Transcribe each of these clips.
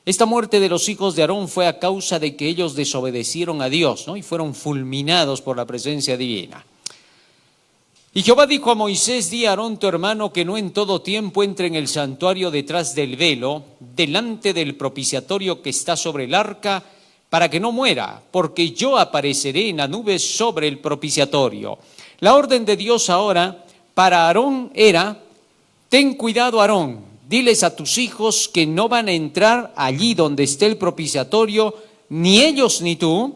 Esta muerte de los hijos de Aarón fue a causa de que ellos desobedecieron a Dios, ¿no? Y fueron fulminados por la presencia divina. Y Jehová dijo a Moisés: di a Aarón tu hermano que no en todo tiempo entre en el santuario detrás del velo, delante del propiciatorio que está sobre el arca, para que no muera, porque yo apareceré en la nube sobre el propiciatorio. La orden de Dios ahora para Aarón era: ten cuidado, Aarón, diles a tus hijos que no van a entrar allí donde esté el propiciatorio, ni ellos ni tú,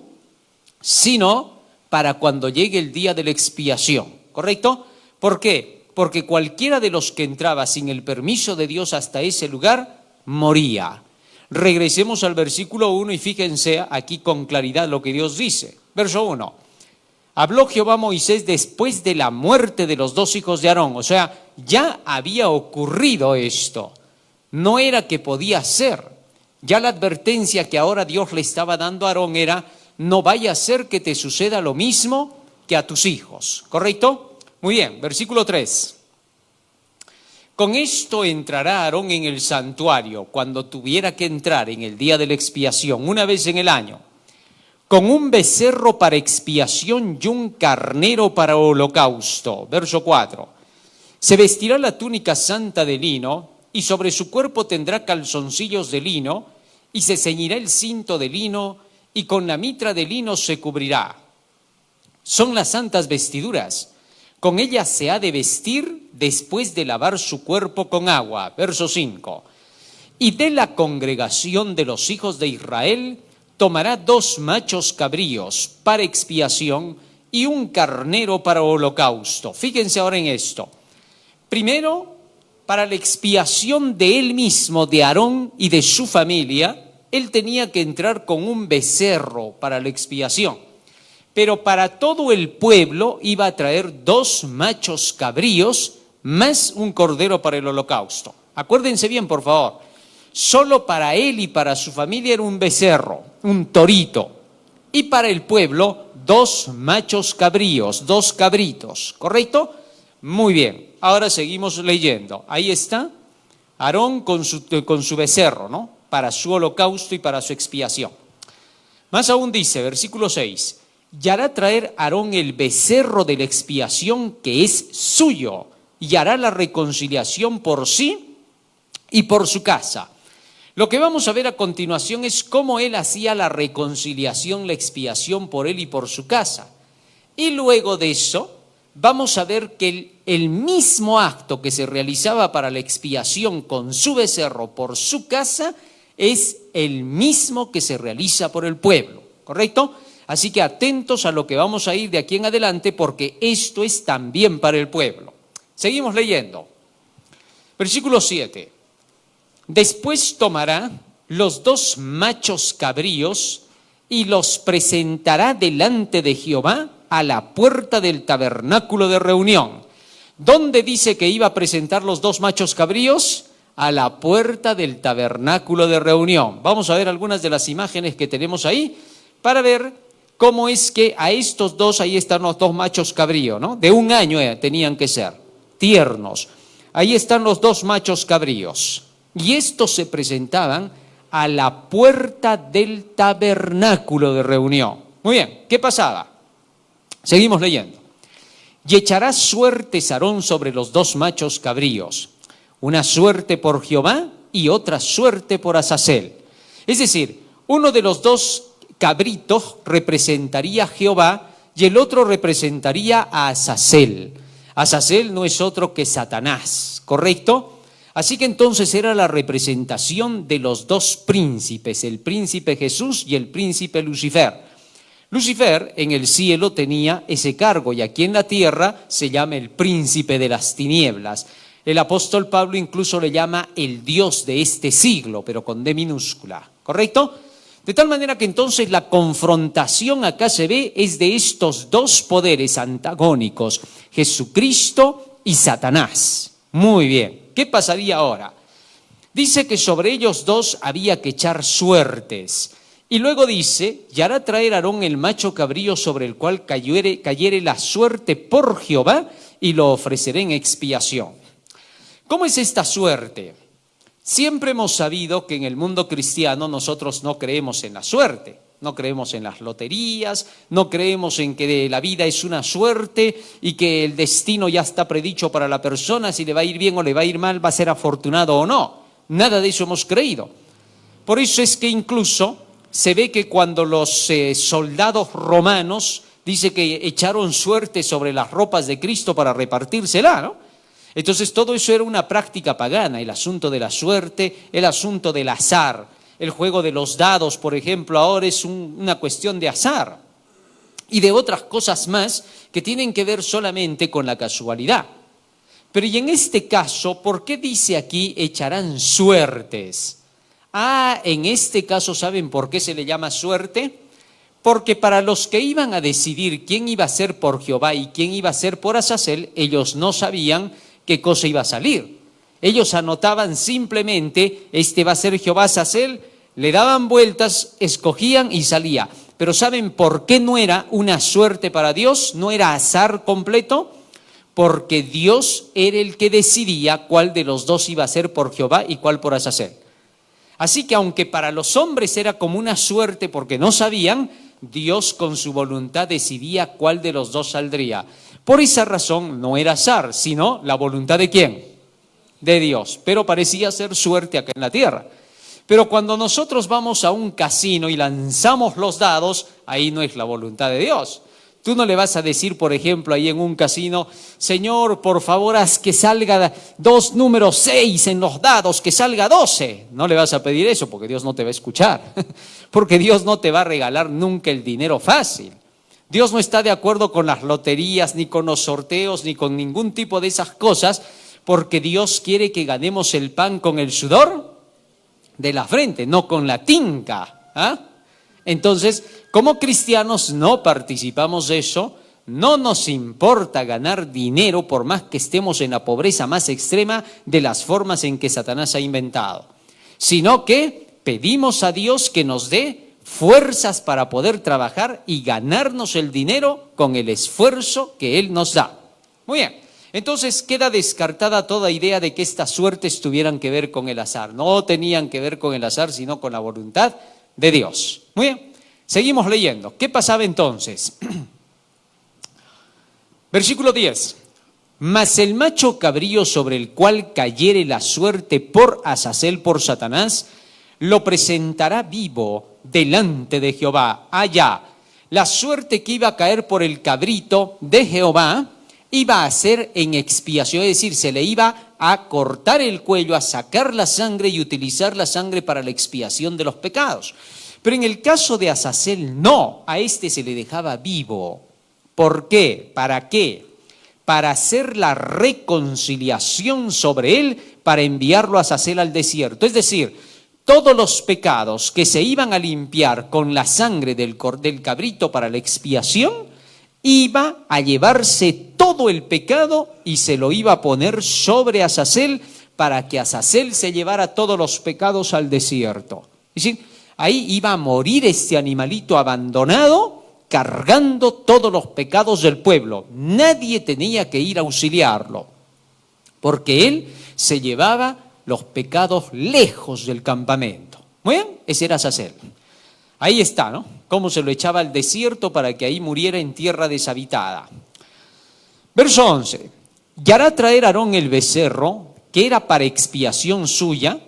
sino para cuando llegue el día de la expiación. ¿Correcto? ¿Por qué? Porque cualquiera de los que entraba sin el permiso de Dios hasta ese lugar, moría. Regresemos al versículo 1 y fíjense aquí con claridad lo que Dios dice. Verso 1. Habló Jehová a Moisés después de la muerte de los dos hijos de Aarón. O sea, ya había ocurrido esto. No era que podía ser. Ya la advertencia que ahora Dios le estaba dando a Aarón era: no vaya a ser que te suceda lo mismo que a tus hijos. ¿Correcto? Muy bien, versículo 3. Con esto entrará Aarón en el santuario cuando tuviera que entrar en el día de la expiación, una vez en el año, con un becerro para expiación y un carnero para holocausto. Verso 4. Se vestirá la túnica santa de lino, y sobre su cuerpo tendrá calzoncillos de lino, y se ceñirá el cinto de lino, y con la mitra de lino se cubrirá. Son las santas vestiduras. Con ellas se ha de vestir después de lavar su cuerpo con agua. Verso 5. Y de la congregación de los hijos de Israel tomará 2 machos cabríos para expiación y un carnero para holocausto. Fíjense ahora en esto. Primero, para la expiación de él mismo, de Aarón y de su familia, él tenía que entrar con un becerro para la expiación. Pero para todo el pueblo iba a traer 2 machos cabríos más un cordero para el holocausto. Acuérdense bien, por favor. Solo para él y para su familia era un becerro, un torito. Y para el pueblo, 2 machos cabríos, 2 cabritos. ¿Correcto? Muy bien. Ahora seguimos leyendo. Ahí está Aarón con su becerro, ¿no? Para su holocausto y para su expiación. Más aún dice, versículo 6. Y hará traer Aarón el becerro de la expiación que es suyo, y hará la reconciliación por sí y por su casa. Lo que vamos a ver a continuación es cómo él hacía la reconciliación, la expiación por él y por su casa. Y luego de eso vamos a ver que el mismo acto que se realizaba para la expiación con su becerro por su casa es el mismo que se realiza por el pueblo, ¿correcto? Así que atentos a lo que vamos a ir de aquí en adelante, porque esto es también para el pueblo. Seguimos leyendo. Versículo 7. Después tomará los 2 machos cabríos y los presentará delante de Jehová a la puerta del tabernáculo de reunión. ¿Dónde dice que iba a presentar los 2 machos cabríos? A la puerta del tabernáculo de reunión. Vamos a ver algunas de las imágenes que tenemos ahí para ver cómo es que a estos 2, ahí están los 2 machos cabríos, ¿no? De 1 año tenían que ser, tiernos. Ahí están los 2 machos cabríos. Y estos se presentaban a la puerta del tabernáculo de reunión. Muy bien, ¿qué pasaba? Seguimos leyendo. Y echará suertes Aarón sobre los 2 machos cabríos, una suerte por Jehová y otra suerte por Azazel. Es decir, uno de los 2 cabritos representaría a Jehová y el otro representaría a Azazel. Azazel no es otro que Satanás, ¿correcto? Así que entonces era la representación de los 2 príncipes, el príncipe Jesús y el príncipe Lucifer. Lucifer en el cielo tenía ese cargo y aquí en la tierra se llama el príncipe de las tinieblas. El apóstol Pablo incluso le llama el Dios de este siglo, pero con D minúscula, ¿correcto? De tal manera que entonces la confrontación acá se ve es de estos 2 poderes antagónicos, Jesucristo y Satanás. Muy bien, ¿qué pasaría ahora? Dice que sobre ellos 2 había que echar suertes. Y luego dice, y hará traer Aarón el macho cabrío sobre el cual cayere la suerte por Jehová y lo ofreceré en expiación. ¿Cómo es esta suerte? Siempre hemos sabido que en el mundo cristiano nosotros no creemos en la suerte, no creemos en las loterías, no creemos en que la vida es una suerte y que el destino ya está predicho para la persona, si le va a ir bien o le va a ir mal, va a ser afortunado o no. Nada de eso hemos creído. Por eso es que incluso se ve que cuando los soldados romanos, dice que echaron suerte sobre las ropas de Cristo para repartírsela, ¿no? Entonces todo eso era una práctica pagana, el asunto de la suerte, el asunto del azar. El juego de los dados, por ejemplo, ahora es una cuestión de azar y de otras cosas más que tienen que ver solamente con la casualidad. Pero y en este caso, ¿por qué dice aquí echarán suertes? En este caso, ¿saben por qué se le llama suerte? Porque para los que iban a decidir quién iba a ser por Jehová y quién iba a ser por Azazel, ellos no sabían qué cosa iba a salir. Ellos anotaban simplemente, este va a ser Jehová Azazel, le daban vueltas, escogían y salía. Pero ¿saben por qué no era una suerte para Dios? ¿No era azar completo? Porque Dios era el que decidía cuál de los dos iba a ser por Jehová y cuál por Azazel. Así que aunque para los hombres era como una suerte porque no sabían, Dios con su voluntad decidía cuál de los dos saldría. Por esa razón no era azar, sino la voluntad ¿de quién? De Dios. Pero parecía ser suerte acá en la tierra. Pero cuando nosotros vamos a un casino y lanzamos los dados, ahí no es la voluntad de Dios. Tú no le vas a decir, por ejemplo, ahí en un casino, Señor, por favor, haz que salga 2 números 6 en los dados, que salga 12. No le vas a pedir eso porque Dios no te va a escuchar, porque Dios no te va a regalar nunca el dinero fácil. Dios no está de acuerdo con las loterías, ni con los sorteos, ni con ningún tipo de esas cosas, porque Dios quiere que ganemos el pan con el sudor de la frente, no con la tinca, Entonces, como cristianos no participamos de eso, no nos importa ganar dinero por más que estemos en la pobreza más extrema de las formas en que Satanás ha inventado, sino que pedimos a Dios que nos dé fuerzas para poder trabajar y ganarnos el dinero con el esfuerzo que Él nos da. Muy bien, entonces queda descartada toda idea de que estas suertes tuvieran que ver con el azar. No tenían que ver con el azar, sino con la voluntad de Dios. Muy bien, seguimos leyendo. ¿Qué pasaba entonces? Versículo 10. Mas el macho cabrío sobre el cual cayere la suerte por Azazel por Satanás, lo presentará vivo delante de Jehová. Allá, la suerte que iba a caer por el cabrito de Jehová iba a ser en expiación, es decir, se le iba a cortar el cuello, a sacar la sangre y utilizar la sangre para la expiación de los pecados. Pero en el caso de Azazel, no, a este se le dejaba vivo. ¿Por qué? ¿Para qué? Para hacer la reconciliación sobre él, para enviarlo a Azazel al desierto. Es decir, todos los pecados que se iban a limpiar con la sangre del cabrito para la expiación, iba a llevarse todo el pecado y se lo iba a poner sobre Azazel para que Azazel se llevara todos los pecados al desierto. Es decir, ahí iba a morir este animalito abandonado cargando todos los pecados del pueblo. Nadie tenía que ir a auxiliarlo porque él se llevaba los pecados lejos del campamento. Muy bien, ese era Azazel. Ahí está, ¿no? Cómo se lo echaba al desierto para que ahí muriera en tierra deshabitada. Verso 11. Y hará traer Aarón el becerro, que era para expiación suya,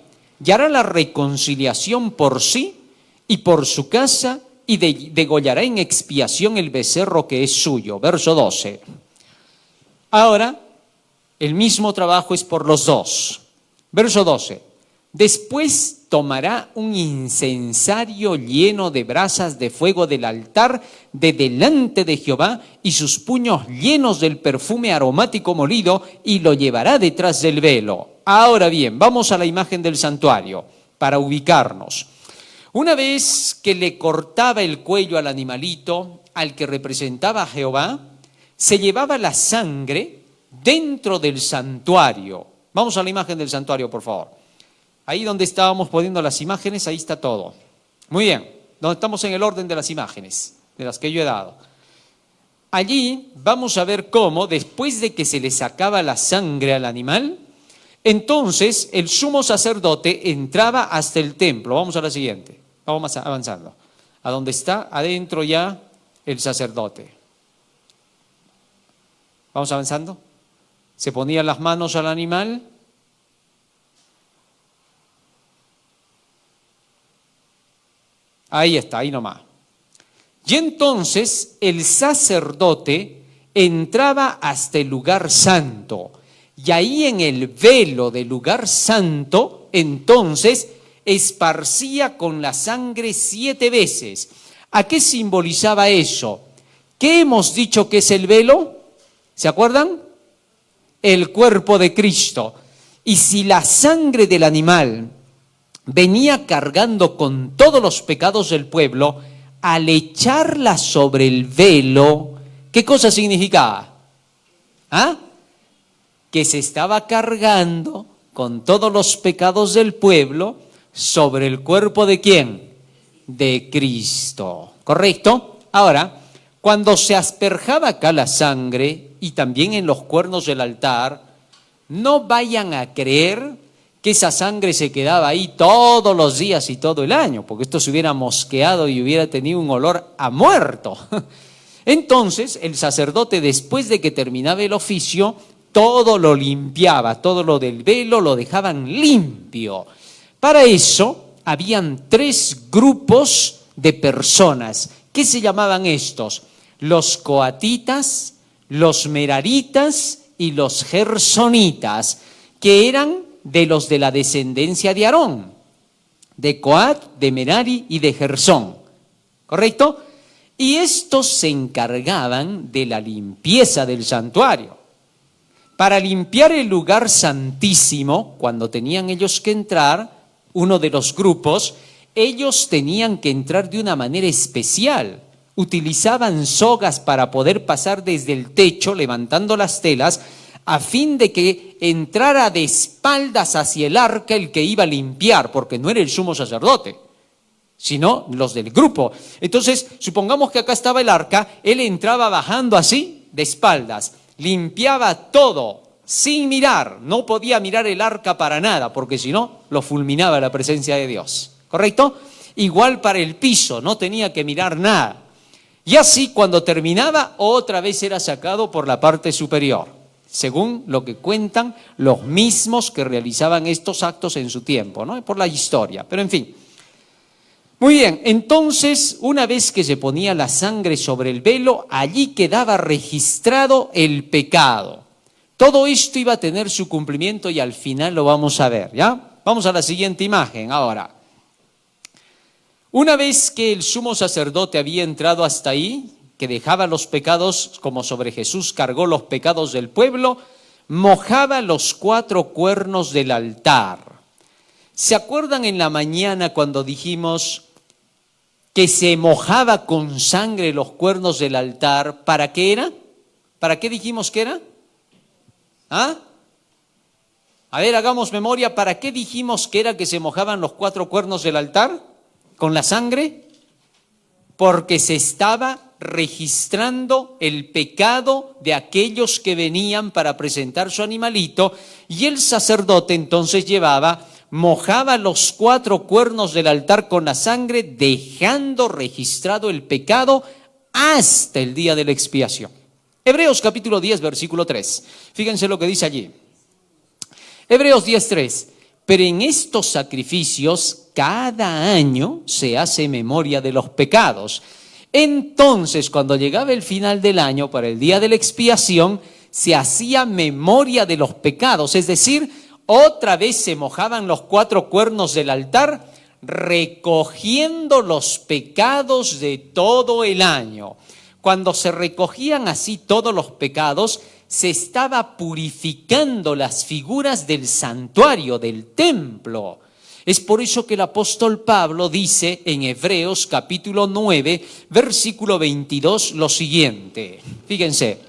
y hará la reconciliación por sí y por su casa, y degollará en expiación el becerro que es suyo. Verso 12. Ahora, el mismo trabajo es por los dos. Verso 12. Después tomará un incensario lleno de brasas de fuego del altar de delante de Jehová y sus puños llenos del perfume aromático molido y lo llevará detrás del velo. Ahora bien, vamos a la imagen del santuario para ubicarnos. Una vez que le cortaba el cuello al animalito, al que representaba a Jehová, se llevaba la sangre dentro del santuario. Vamos a la imagen del santuario, por favor. Ahí donde estábamos poniendo las imágenes, ahí está todo. Muy bien, donde estamos en el orden de las imágenes, de las que yo he dado. Allí vamos a ver cómo, después de que se le sacaba la sangre al animal, Entonces el sumo sacerdote entraba hasta el templo. Vamos a la siguiente. Vamos avanzando. A donde está adentro ya el sacerdote. Vamos avanzando. Se ponía las manos al animal. Ahí está, ahí nomás. Y entonces el sacerdote entraba hasta el lugar santo. Y ahí en el velo del lugar santo, entonces esparcía con la sangre 7 veces. ¿A qué simbolizaba eso? ¿Qué hemos dicho que es el velo? ¿Se acuerdan? El cuerpo de Cristo. Y si la sangre del animal venía cargando con todos los pecados del pueblo, al echarla sobre el velo, ¿qué cosa significaba? ¿Ah? Que se estaba cargando con todos los pecados del pueblo sobre el cuerpo ¿de quién? De Cristo. ¿Correcto? Ahora, cuando se asperjaba acá la sangre y también en los cuernos del altar, no vayan a creer que esa sangre se quedaba ahí todos los días y todo el año, porque esto se hubiera mosqueado y hubiera tenido un olor a muerto. Entonces, el sacerdote, después de que terminaba el oficio, todo lo limpiaba, todo lo del velo lo dejaban limpio. Para eso, habían 3 grupos de personas. ¿Qué se llamaban estos? Los coatitas, los meraritas y los gersonitas, que eran de los de la descendencia de Aarón, de Coat, de Merari y de Gersón, ¿correcto? Y estos se encargaban de la limpieza del santuario. Para limpiar el lugar santísimo, cuando tenían ellos que entrar, uno de los grupos, ellos tenían que entrar de una manera especial. Utilizaban sogas para poder pasar desde el techo, levantando las telas, a fin de que entrara de espaldas hacia el arca el que iba a limpiar, porque no era el sumo sacerdote, sino los del grupo. Entonces, supongamos que acá estaba el arca, él entraba bajando así, de espaldas, limpiaba todo, sin mirar, no podía mirar el arca para nada, porque si no, lo fulminaba la presencia de Dios, ¿correcto? Igual para el piso, no tenía que mirar nada. Y así, cuando terminaba, otra vez era sacado por la parte superior, según lo que cuentan los mismos que realizaban estos actos en su tiempo, ¿no? Por la historia, pero en fin. Muy bien, entonces, una vez que se ponía la sangre sobre el velo, allí quedaba registrado el pecado. Todo esto iba a tener su cumplimiento y al final lo vamos a ver, ¿ya? Vamos a la siguiente imagen ahora. Una vez que el sumo sacerdote había entrado hasta ahí, que dejaba los pecados, como sobre Jesús cargó los pecados del pueblo, mojaba los 4 cuernos del altar. ¿Se acuerdan en la mañana cuando dijimos que se mojaba con sangre los cuernos del altar? ¿Para qué era? ¿Para qué dijimos que era? ¿Ah? A ver, hagamos memoria. ¿Para qué dijimos que era que se mojaban los 4 cuernos del altar con la sangre? Porque se estaba registrando el pecado de aquellos que venían para presentar su animalito, y el sacerdote entonces mojaba los 4 cuernos del altar con la sangre, dejando registrado el pecado hasta el día de la expiación. Hebreos capítulo 10, versículo 3. Fíjense lo que dice allí. Hebreos 10:3. Pero en estos sacrificios cada año se hace memoria de los pecados. Entonces, cuando llegaba el final del año, para el día de la expiación, se hacía memoria de los pecados, es decir, otra vez se mojaban los 4 cuernos del altar, recogiendo los pecados de todo el año. Cuando se recogían así todos los pecados, se estaba purificando las figuras del santuario, del templo. Es por eso que el apóstol Pablo dice en Hebreos capítulo 9, versículo 22 lo siguiente. Fíjense,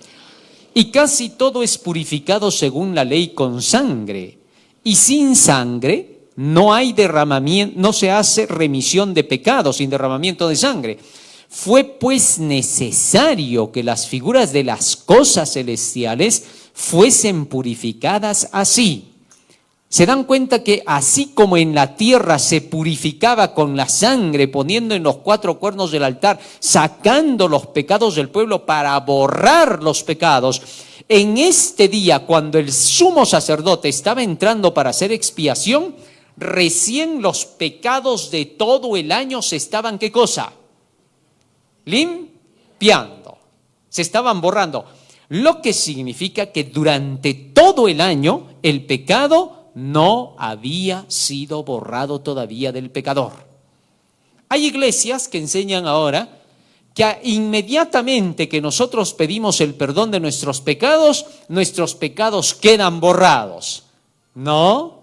y casi todo es purificado según la ley con sangre, y sin sangre no hay derramamiento, no se hace remisión de pecados sin derramamiento de sangre. Fue pues necesario que las figuras de las cosas celestiales fuesen purificadas así. ¿Se dan cuenta que así como en la tierra se purificaba con la sangre, poniendo en los 4 cuernos del altar, sacando los pecados del pueblo para borrar los pecados, en este día, cuando el sumo sacerdote estaba entrando para hacer expiación, recién los pecados de todo el año se estaban, ¿qué cosa? Limpiando, se estaban borrando. Lo que significa que durante todo el año el pecado no había sido borrado todavía del pecador. Hay iglesias que enseñan ahora que inmediatamente que nosotros pedimos el perdón de nuestros pecados quedan borrados. No,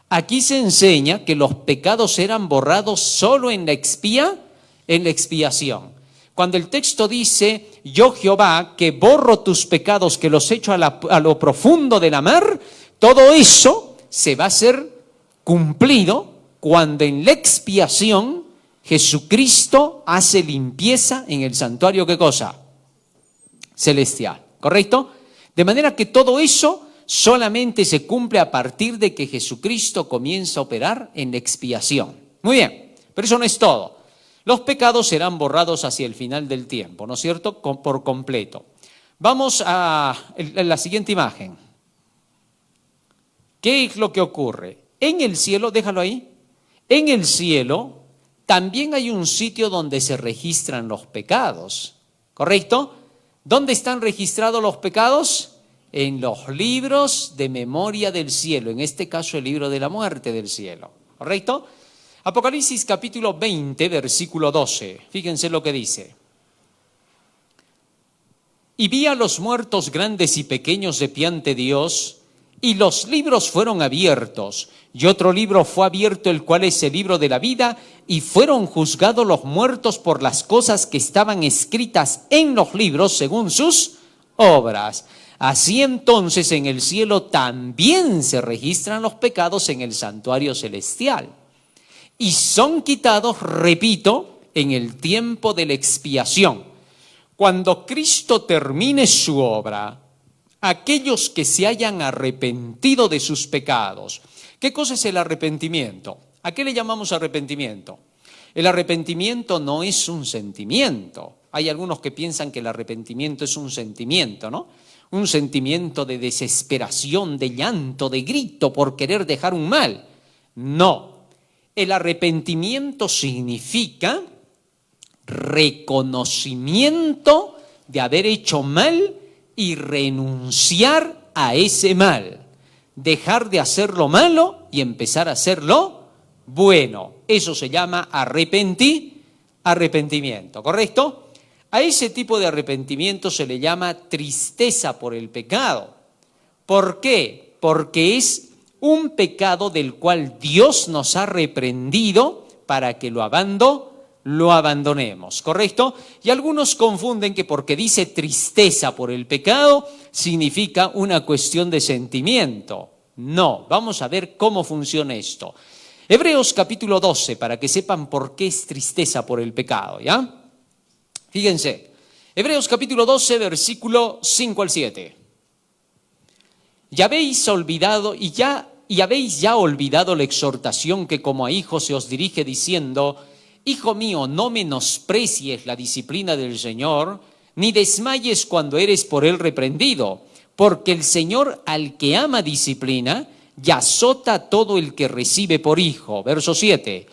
aquí se enseña que los pecados eran borrados solo en la expiación. Cuando el texto dice, yo Jehová, que borro tus pecados, que los echo a lo profundo de la mar, todo eso se va a ser cumplido cuando en la expiación Jesucristo hace limpieza en el santuario, ¿qué cosa? Celestial, ¿correcto? De manera que todo eso solamente se cumple a partir de que Jesucristo comienza a operar en la expiación. Muy bien, pero eso no es todo. Los pecados serán borrados hacia el final del tiempo, ¿no es cierto? Por completo. Vamos a la siguiente imagen. ¿Qué es lo que ocurre? En el cielo, déjalo ahí, en el cielo también hay un sitio donde se registran los pecados, ¿correcto? ¿Dónde están registrados los pecados? En los libros de memoria del cielo, en este caso el libro de la muerte del cielo, ¿correcto? Apocalipsis capítulo 20, versículo 12, fíjense lo que dice. Y vi a los muertos grandes y pequeños de pie ante Dios, y los libros fueron abiertos, y otro libro fue abierto, el cual es el libro de la vida, y fueron juzgados los muertos por las cosas que estaban escritas en los libros según sus obras. Así entonces en el cielo también se registran los pecados en el santuario celestial, y son quitados, repito, en el tiempo de la expiación. Cuando Cristo termine su obra, aquellos que se hayan arrepentido de sus pecados. ¿Qué cosa es el arrepentimiento? ¿A qué le llamamos arrepentimiento? El arrepentimiento no es un sentimiento. Hay algunos que piensan que el arrepentimiento es un sentimiento, ¿no? Un sentimiento de desesperación, de llanto, de grito por querer dejar un mal. No. El arrepentimiento significa reconocimiento de haber hecho mal y renunciar a ese mal, dejar de hacer lo malo y empezar a hacer lo bueno. Eso se llama arrepentimiento, ¿correcto? A ese tipo de arrepentimiento se le llama tristeza por el pecado. ¿Por qué? Porque es un pecado del cual Dios nos ha reprendido para que lo abandonemos, ¿correcto? Y algunos confunden que porque dice tristeza por el pecado, significa una cuestión de sentimiento. No, vamos a ver cómo funciona esto. Hebreos capítulo 12, para que sepan por qué es tristeza por el pecado, ¿ya? Fíjense, Hebreos capítulo 12, versículo 5 al 7. Ya habéis olvidado y habéis ya olvidado la exhortación que como a hijos se os dirige diciendo: Hijo mío, no menosprecies la disciplina del Señor, ni desmayes cuando eres por él reprendido, porque el Señor al que ama disciplina y azota a todo el que recibe por hijo. Verso 7.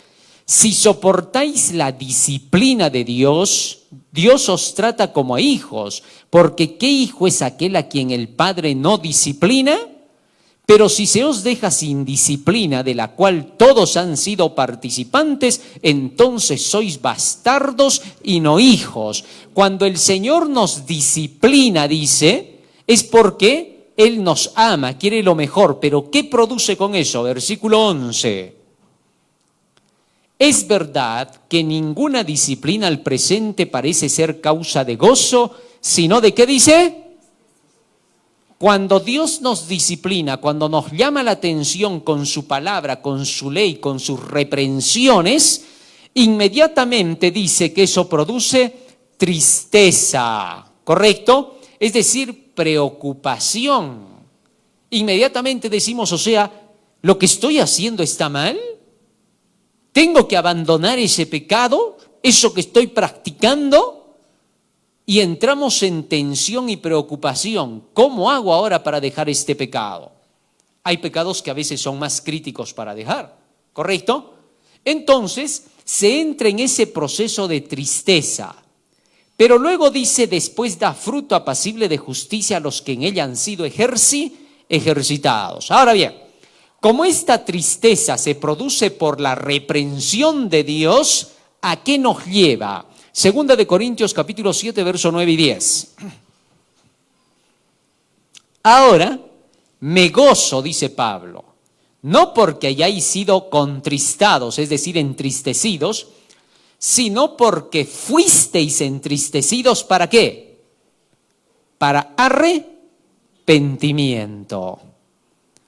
Si soportáis la disciplina de Dios, Dios os trata como a hijos, porque ¿qué hijo es aquel a quien el Padre no disciplina? Pero si se os deja sin disciplina, de la cual todos han sido participantes, entonces sois bastardos y no hijos. Cuando el Señor nos disciplina, dice, es porque Él nos ama, quiere lo mejor. Pero ¿qué produce con eso? Versículo 11. Es verdad que ninguna disciplina al presente parece ser causa de gozo, sino de, ¿qué dice? Cuando Dios nos disciplina, cuando nos llama la atención con su palabra, con su ley, con sus reprensiones, inmediatamente dice que eso produce tristeza, ¿correcto? Es decir, preocupación. Inmediatamente decimos, o sea, ¿Lo que estoy haciendo está mal? ¿Tengo que abandonar ese pecado? ¿Eso que estoy practicando? Y entramos en tensión y preocupación. ¿Cómo hago ahora para dejar este pecado? Hay pecados que a veces son más críticos para dejar, ¿correcto? Entonces se entra en ese proceso de tristeza. Pero luego dice, después da fruto apacible de justicia a los que en ella han sido ejercitados. Ahora bien, como esta tristeza se produce por la reprensión de Dios, ¿a qué nos lleva? Segunda de Corintios capítulo 7, verso 9 y 10. Ahora me gozo, dice Pablo, no porque hayáis sido contristados, es decir, entristecidos, sino porque fuisteis entristecidos, ¿para qué? Para arrepentimiento.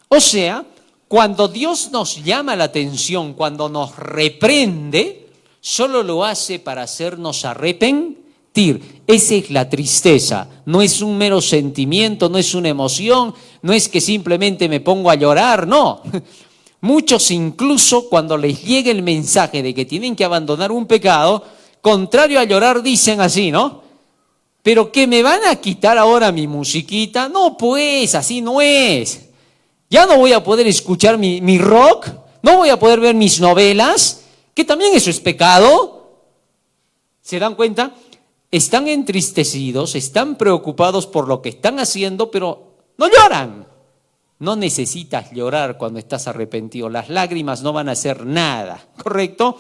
O sea, cuando Dios nos llama la atención, cuando nos reprende, solo lo hace para hacernos arrepentir. Esa es la tristeza, no es un mero sentimiento, no es una emoción, no es que simplemente me pongo a llorar, no. Muchos incluso cuando les llega el mensaje de que tienen que abandonar un pecado, contrario a llorar dicen así, ¿no? ¿Pero que me van a quitar ahora mi musiquita? No, pues, así no es. Ya no voy a poder escuchar mi rock, no voy a poder ver mis novelas, que también eso es pecado. ¿Se dan cuenta? Están entristecidos, están preocupados por lo que están haciendo, pero no lloran. No necesitas llorar cuando estás arrepentido, las lágrimas no van a hacer nada, ¿correcto?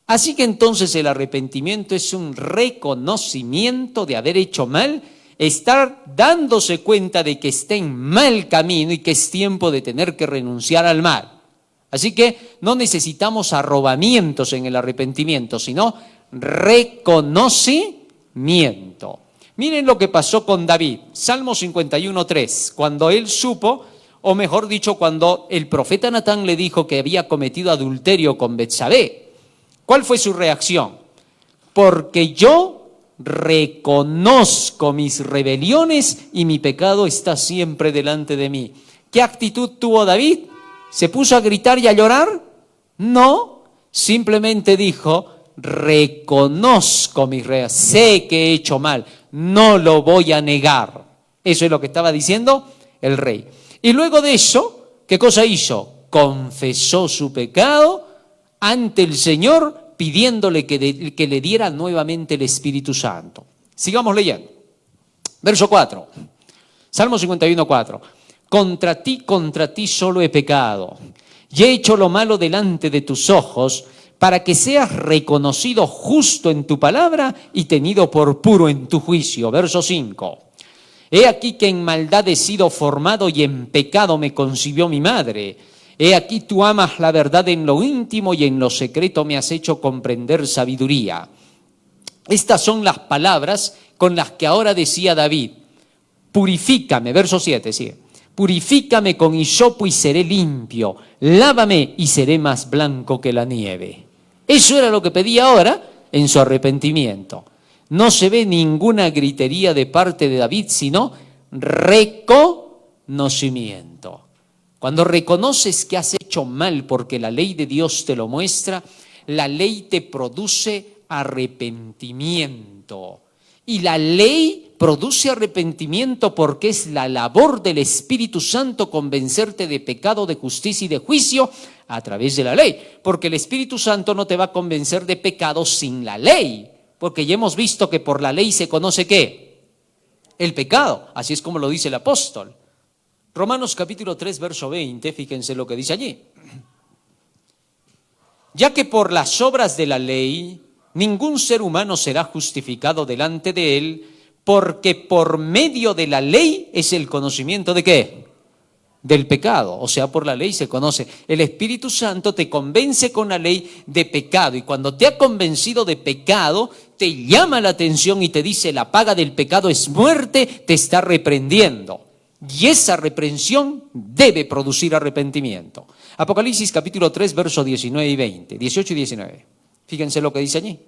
Así que entonces el arrepentimiento es un reconocimiento de haber hecho mal, estar dándose cuenta de que está en mal camino y que es tiempo de tener que renunciar al mal. Así que no necesitamos arrobamientos en el arrepentimiento, sino reconocimiento. Miren lo que pasó con David, Salmo 51:3, cuando él supo, o mejor dicho, cuando el profeta Natán le dijo que había cometido adulterio con Betsabé. ¿Cuál fue su reacción? Porque yo reconozco mis rebeliones y mi pecado está siempre delante de mí. ¿Qué actitud tuvo David? ¿Se puso a gritar y a llorar? No, simplemente dijo, reconozco mis rebeliones, sé que he hecho mal, no lo voy a negar. Eso es lo que estaba diciendo el rey. Y luego de eso, ¿qué cosa hizo? Confesó su pecado ante el Señor, pidiéndole que le diera nuevamente el Espíritu Santo. Sigamos leyendo. Verso 4. Salmo 51:4. Contra ti solo he pecado, y he hecho lo malo delante de tus ojos, para que seas reconocido justo en tu palabra y tenido por puro en tu juicio. Verso 5. He aquí que en maldad he sido formado y en pecado me concibió mi madre. He aquí tú amas la verdad en lo íntimo y en lo secreto me has hecho comprender sabiduría. Estas son las palabras con las que ahora decía David, purifícame, verso 7, sigue. Purifícame con hisopo y seré limpio, lávame y seré más blanco que la nieve. Eso era lo que pedía ahora en su arrepentimiento. No se ve ninguna gritería de parte de David, sino reconocimiento. Cuando reconoces que has hecho mal porque la ley de Dios te lo muestra, la ley te produce arrepentimiento. Y la ley produce arrepentimiento porque es la labor del Espíritu Santo convencerte de pecado, de justicia y de juicio a través de la ley. Porque el Espíritu Santo no te va a convencer de pecado sin la ley. Porque ya hemos visto que por la ley se conoce ¿qué? El pecado. Así es como lo dice el apóstol. Romanos capítulo 3, verso 20, fíjense lo que dice allí. Ya que por las obras de la ley ningún ser humano será justificado delante de él, porque por medio de la ley es el conocimiento ¿de qué? Del pecado. O sea, por la ley se conoce. El Espíritu Santo te convence con la ley de pecado. Y cuando te ha convencido de pecado, te llama la atención y te dice la paga del pecado es muerte, te está reprendiendo. Y esa reprensión debe producir arrepentimiento. Apocalipsis capítulo 3, versos 19 y 20, 18 y 19. Fíjense lo que dice allí.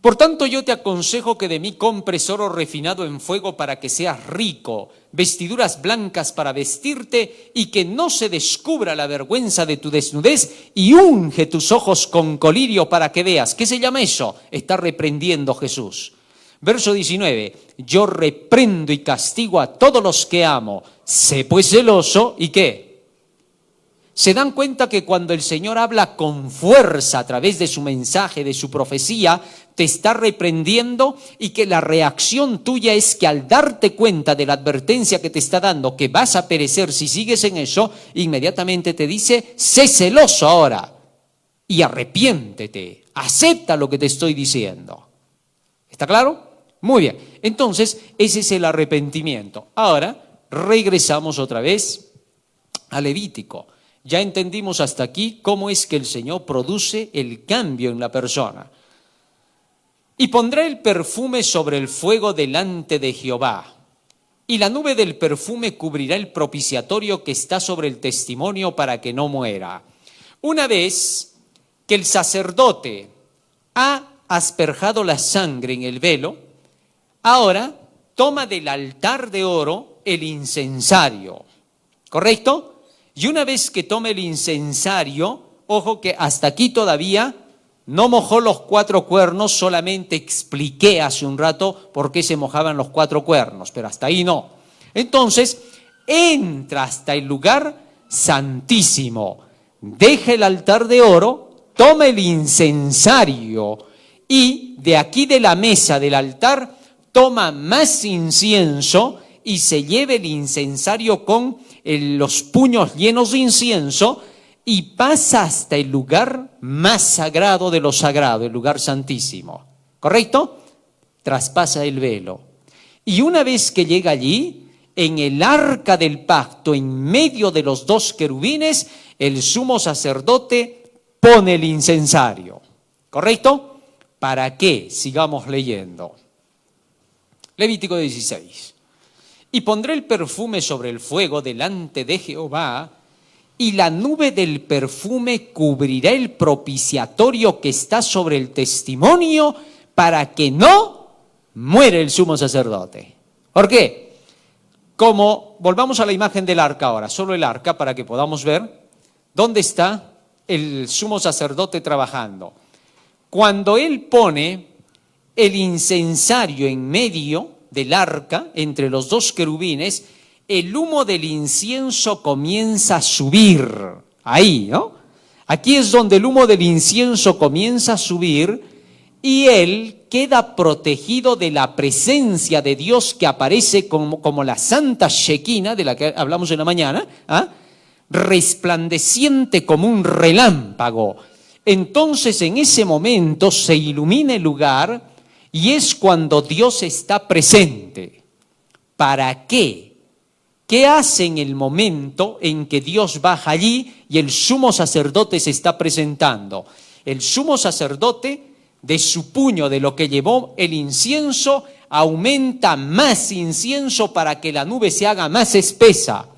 Por tanto, yo te aconsejo que de mí compres oro refinado en fuego para que seas rico, vestiduras blancas para vestirte y que no se descubra la vergüenza de tu desnudez, y unge tus ojos con colirio para que veas. ¿Qué se llama eso? Está reprendiendo Jesús. Verso 19, yo reprendo y castigo a todos los que amo. Sé pues celoso, ¿y qué? ¿Se dan cuenta que cuando el Señor habla con fuerza a través de su mensaje, de su profecía, te está reprendiendo, y que la reacción tuya es que al darte cuenta de la advertencia que te está dando, que vas a perecer si sigues en eso, inmediatamente te dice, sé celoso ahora y arrepiéntete, acepta lo que te estoy diciendo? ¿Está claro? Muy bien, entonces ese es el arrepentimiento. Ahora regresamos otra vez a Levítico. Ya entendimos hasta aquí cómo es que el Señor produce el cambio en la persona. Y pondrá el perfume sobre el fuego delante de Jehová, y la nube del perfume cubrirá el propiciatorio que está sobre el testimonio para que no muera. Una vez que el sacerdote ha asperjado la sangre en el velo, ahora toma del altar de oro el incensario, ¿correcto? Y una vez que tome el incensario, ojo que hasta aquí todavía no mojó los 4 cuernos, solamente expliqué hace un rato por qué se mojaban los 4 cuernos, pero hasta ahí no. Entonces, entra hasta el lugar santísimo, deja el altar de oro, toma el incensario y de aquí de la mesa del altar toma más incienso y se lleve el incensario con los puños llenos de incienso y pasa hasta el lugar más sagrado de lo sagrado, el lugar santísimo. ¿Correcto? Traspasa el velo. Y una vez que llega allí, en el arca del pacto, en medio de los 2 querubines, el sumo sacerdote pone el incensario. ¿Correcto? ¿Para qué? Sigamos leyendo. Levítico 16. Y pondré el perfume sobre el fuego delante de Jehová, y la nube del perfume cubrirá el propiciatorio que está sobre el testimonio para que no muera el sumo sacerdote. ¿Por qué? Como, volvamos a la imagen del arca ahora, solo el arca para que podamos ver dónde está el sumo sacerdote trabajando. Cuando él pone el incensario en medio del arca, entre los 2 querubines, el humo del incienso comienza a subir. Ahí, ¿no? Aquí es donde el humo del incienso comienza a subir y él queda protegido de la presencia de Dios que aparece como la santa Shekinah, de la que hablamos en la mañana, resplandeciente como un relámpago. Entonces en ese momento se ilumina el lugar y es cuando Dios está presente. ¿Para qué? ¿Qué hace en el momento en que Dios baja allí y el sumo sacerdote se está presentando? El sumo sacerdote, de su puño, de lo que llevó el incienso, aumenta más incienso para que la nube se haga más espesa.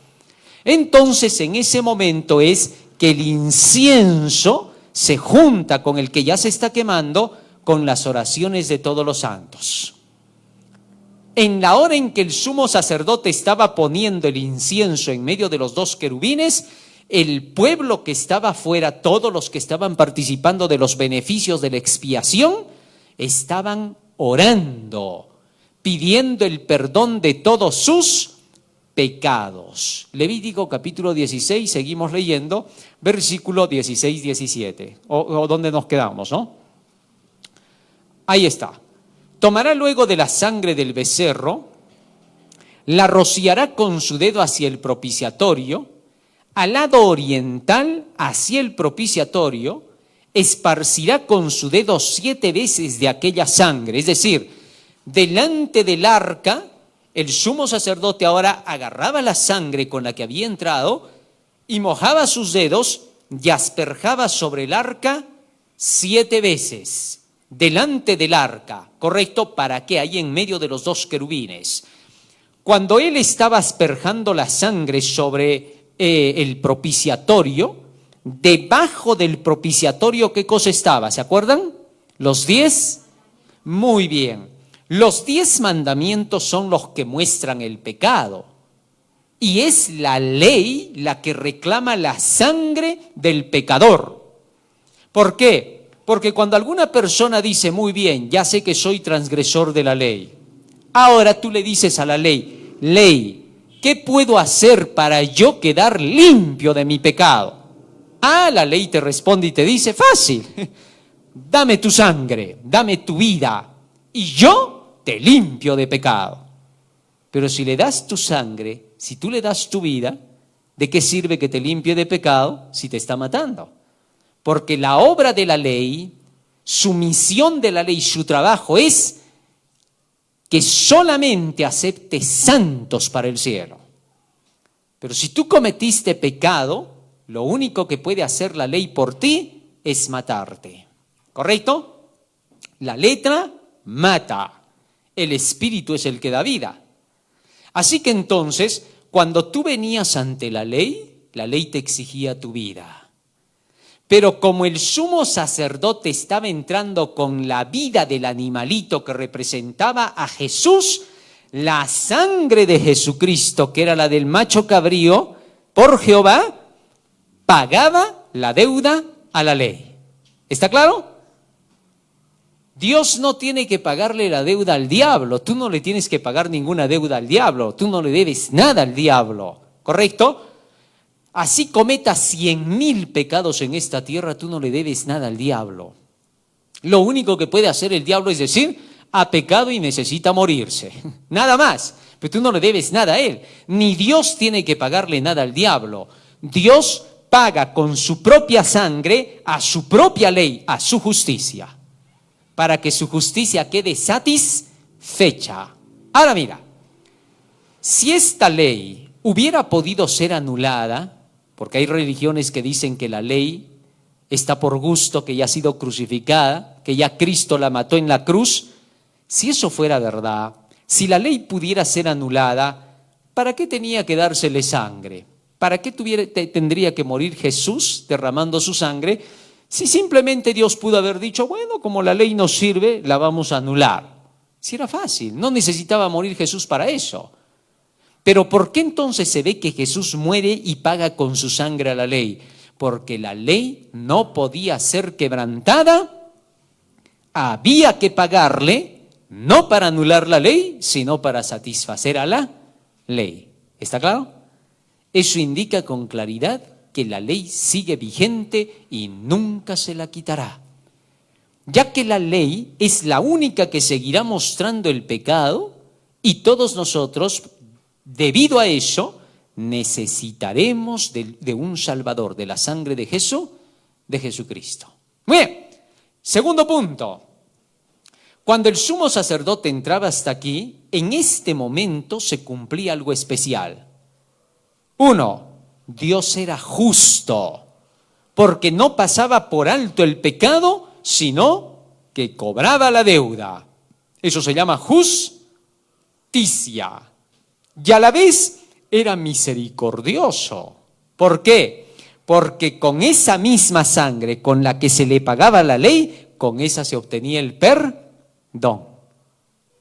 Entonces, en ese momento es que el incienso se junta con el que ya se está quemando con las oraciones de todos los santos. En la hora en que el sumo sacerdote estaba poniendo el incienso en medio de los 2 querubines, el pueblo que estaba afuera, todos los que estaban participando de los beneficios de la expiación, estaban orando, pidiendo el perdón de todos sus pecados. Levítico capítulo 16, seguimos leyendo, versículo 16-17, o donde nos quedamos, ¿no? Ahí está. Tomará luego de la sangre del becerro, la rociará con su dedo hacia el propiciatorio, al lado oriental hacia el propiciatorio, esparcirá con su dedo 7 veces de aquella sangre. Es decir, delante del arca, el sumo sacerdote ahora agarraba la sangre con la que había entrado y mojaba sus dedos y asperjaba sobre el arca 7 veces. Delante del arca, ¿correcto? ¿Para qué? Ahí en medio de los 2 querubines. Cuando él estaba asperjando la sangre sobre el propiciatorio, debajo del propiciatorio, ¿qué cosa estaba? ¿Se acuerdan? Los 10 Muy bien. Los 10 mandamientos son los que muestran el pecado. Y es la ley la que reclama la sangre del pecador. ¿Por qué? Porque cuando alguna persona dice, muy bien, ya sé que soy transgresor de la ley. Ahora tú le dices a la ley, ley, ¿qué puedo hacer para yo quedar limpio de mi pecado? Ah, la ley te responde y te dice, fácil, dame tu sangre, dame tu vida y yo te limpio de pecado. Pero si le das tu sangre, si tú le das tu vida, ¿de qué sirve que te limpie de pecado si te está matando? Porque la obra de la ley, su misión de la ley, su trabajo es que solamente acepte santos para el cielo. Pero si tú cometiste pecado, lo único que puede hacer la ley por ti es matarte. ¿Correcto? La letra mata, el espíritu es el que da vida. Así que entonces, cuando tú venías ante la ley te exigía tu vida. Pero como el sumo sacerdote estaba entrando con la vida del animalito que representaba a Jesús, la sangre de Jesucristo, que era la del macho cabrío, por Jehová, pagaba la deuda a la ley. ¿Está claro? Dios no tiene que pagarle la deuda al diablo. Tú no le tienes que pagar ninguna deuda al diablo. Tú no le debes nada al diablo. ¿Correcto? Así cometas 100,000 pecados en esta tierra, tú no le debes nada al diablo. Lo único que puede hacer el diablo es decir, ha pecado y necesita morirse. Nada más. Pero tú no le debes nada a él. Ni Dios tiene que pagarle nada al diablo. Dios paga con su propia sangre a su propia ley, a su justicia, para que su justicia quede satisfecha. Ahora mira, si esta ley hubiera podido ser anulada, porque hay religiones que dicen que la ley está por gusto, que ya ha sido crucificada, que ya Cristo la mató en la cruz, si eso fuera verdad, si la ley pudiera ser anulada, ¿para qué tenía que dársele sangre? ¿Para qué tendría que morir Jesús derramando su sangre? Si simplemente Dios pudo haber dicho, bueno, como la ley no sirve, la vamos a anular. Si era fácil, no necesitaba morir Jesús para eso. Pero ¿por qué entonces se ve que Jesús muere y paga con su sangre a la ley? Porque la ley no podía ser quebrantada, había que pagarle, no para anular la ley, sino para satisfacer a la ley. ¿Está claro? Eso indica con claridad que la ley sigue vigente y nunca se la quitará. Ya que la ley es la única que seguirá mostrando el pecado y todos nosotros, debido a eso, necesitaremos de un Salvador, de la sangre de Jesucristo. Muy bien, segundo punto. Cuando el sumo sacerdote entraba hasta aquí, en este momento se cumplía algo especial. 1. Dios era justo, porque no pasaba por alto el pecado, sino que cobraba la deuda. Eso se llama justicia. Y a la vez era misericordioso. ¿Por qué? Porque con esa misma sangre con la que se le pagaba la ley, con esa se obtenía el perdón.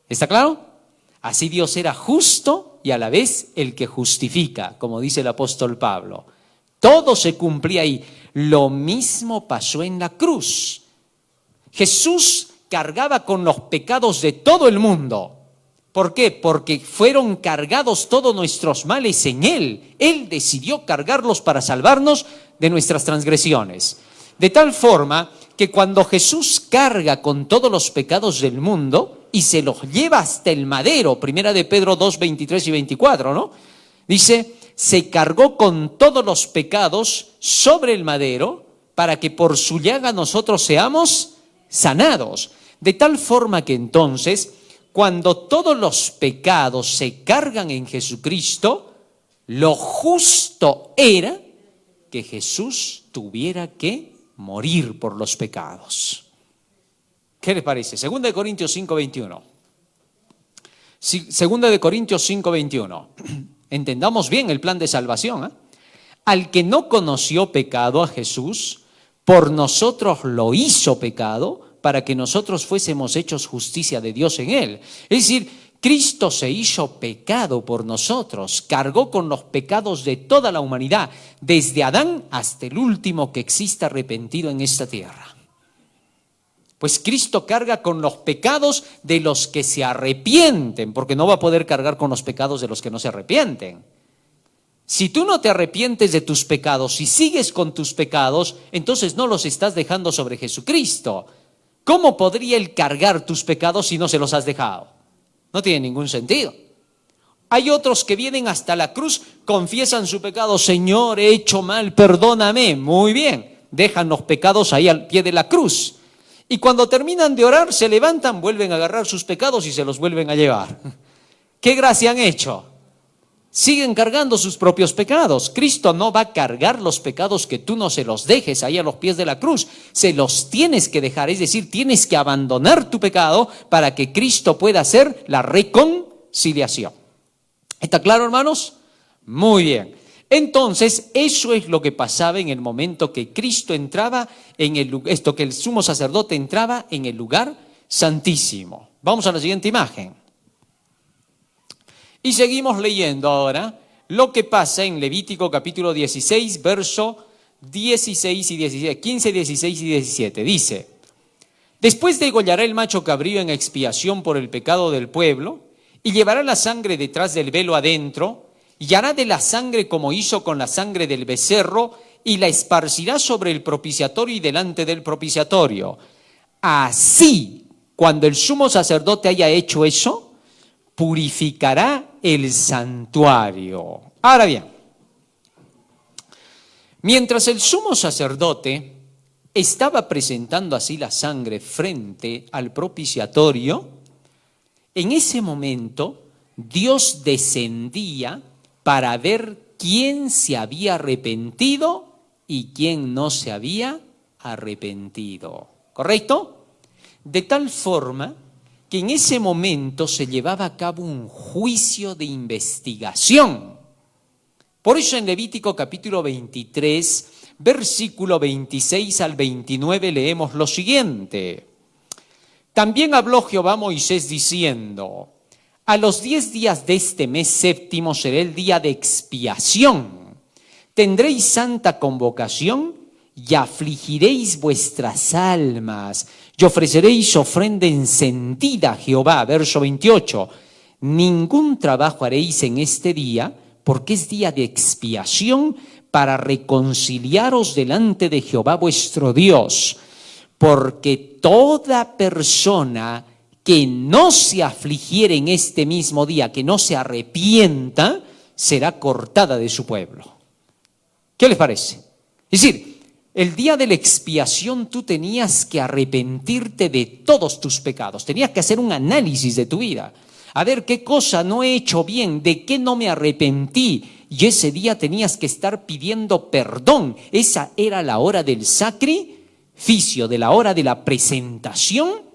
¿Está claro? Así Dios era justo y a la vez el que justifica, como dice el apóstol Pablo. Todo se cumplía ahí. Lo mismo pasó en la cruz. Jesús cargaba con los pecados de todo el mundo. ¿Por qué? Porque fueron cargados todos nuestros males en Él. Él decidió cargarlos para salvarnos de nuestras transgresiones. De tal forma que cuando Jesús carga con todos los pecados del mundo y se los lleva hasta el madero, primera de Pedro 2, 23 y 24, ¿no? Dice, se cargó con todos los pecados sobre el madero para que por su llaga nosotros seamos sanados. De tal forma que entonces, cuando todos los pecados se cargan en Jesucristo, lo justo era que Jesús tuviera que morir por los pecados. ¿Qué les parece? Segunda de Corintios 5:21. Segunda de Corintios 5:21. Entendamos bien el plan de salvación, ¿eh? Al que no conoció pecado, a Jesús, por nosotros lo hizo pecado, para que nosotros fuésemos hechos justicia de Dios en Él. Es decir, Cristo se hizo pecado por nosotros, cargó con los pecados de toda la humanidad, desde Adán hasta el último que exista arrepentido en esta tierra. Pues Cristo carga con los pecados de los que se arrepienten, porque no va a poder cargar con los pecados de los que no se arrepienten. Si tú no te arrepientes de tus pecados y sigues con tus pecados, entonces no los estás dejando sobre Jesucristo. ¿Cómo podría Él cargar tus pecados si no se los has dejado? No tiene ningún sentido. Hay otros que vienen hasta la cruz, confiesan su pecado, Señor, he hecho mal, perdóname. Muy bien, dejan los pecados ahí al pie de la cruz. Y cuando terminan de orar, se levantan, vuelven a agarrar sus pecados y se los vuelven a llevar. ¿Qué gracia han hecho? Siguen cargando sus propios pecados. Cristo no va a cargar los pecados que tú no se los dejes ahí a los pies de la cruz. Se los tienes que dejar, es decir, tienes que abandonar tu pecado para que Cristo pueda hacer la reconciliación. ¿Está claro, hermanos? Muy bien. Entonces, eso es lo que pasaba en el momento que Cristo entraba en que el sumo sacerdote entraba en el lugar santísimo. Vamos a la siguiente imagen. Y seguimos leyendo ahora lo que pasa en Levítico capítulo 16, verso 16 y 17, 15, 16 y 17. Dice: después degollará el macho cabrío en expiación por el pecado del pueblo, y llevará la sangre detrás del velo adentro, y hará de la sangre como hizo con la sangre del becerro, y la esparcirá sobre el propiciatorio y delante del propiciatorio. Así, cuando el sumo sacerdote haya hecho eso, purificará el santuario. Ahora bien, mientras el sumo sacerdote estaba presentando así la sangre frente al propiciatorio, en ese momento Dios descendía para ver quién se había arrepentido y quién no se había arrepentido. ¿Correcto? De tal forma que en ese momento se llevaba a cabo un juicio de investigación. Por eso en Levítico capítulo 23, versículo 26 al 29 leemos lo siguiente. También habló Jehová a Moisés diciendo: a los 10 días de este mes séptimo será el día de expiación. Tendréis santa convocación y afligiréis vuestras almas y ofreceréis ofrenda encendida a Jehová. Verso 28. Ningún trabajo haréis en este día, porque es día de expiación para reconciliaros delante de Jehová vuestro Dios. Porque toda persona que no se afligiere en este mismo día, que no se arrepienta, será cortada de su pueblo. ¿Qué les parece? Es decir, el día de la expiación tú tenías que arrepentirte de todos tus pecados, tenías que hacer un análisis de tu vida, a ver qué cosa no he hecho bien, de qué no me arrepentí, y ese día tenías que estar pidiendo perdón. Esa era la hora del sacrificio, de la hora de la presentación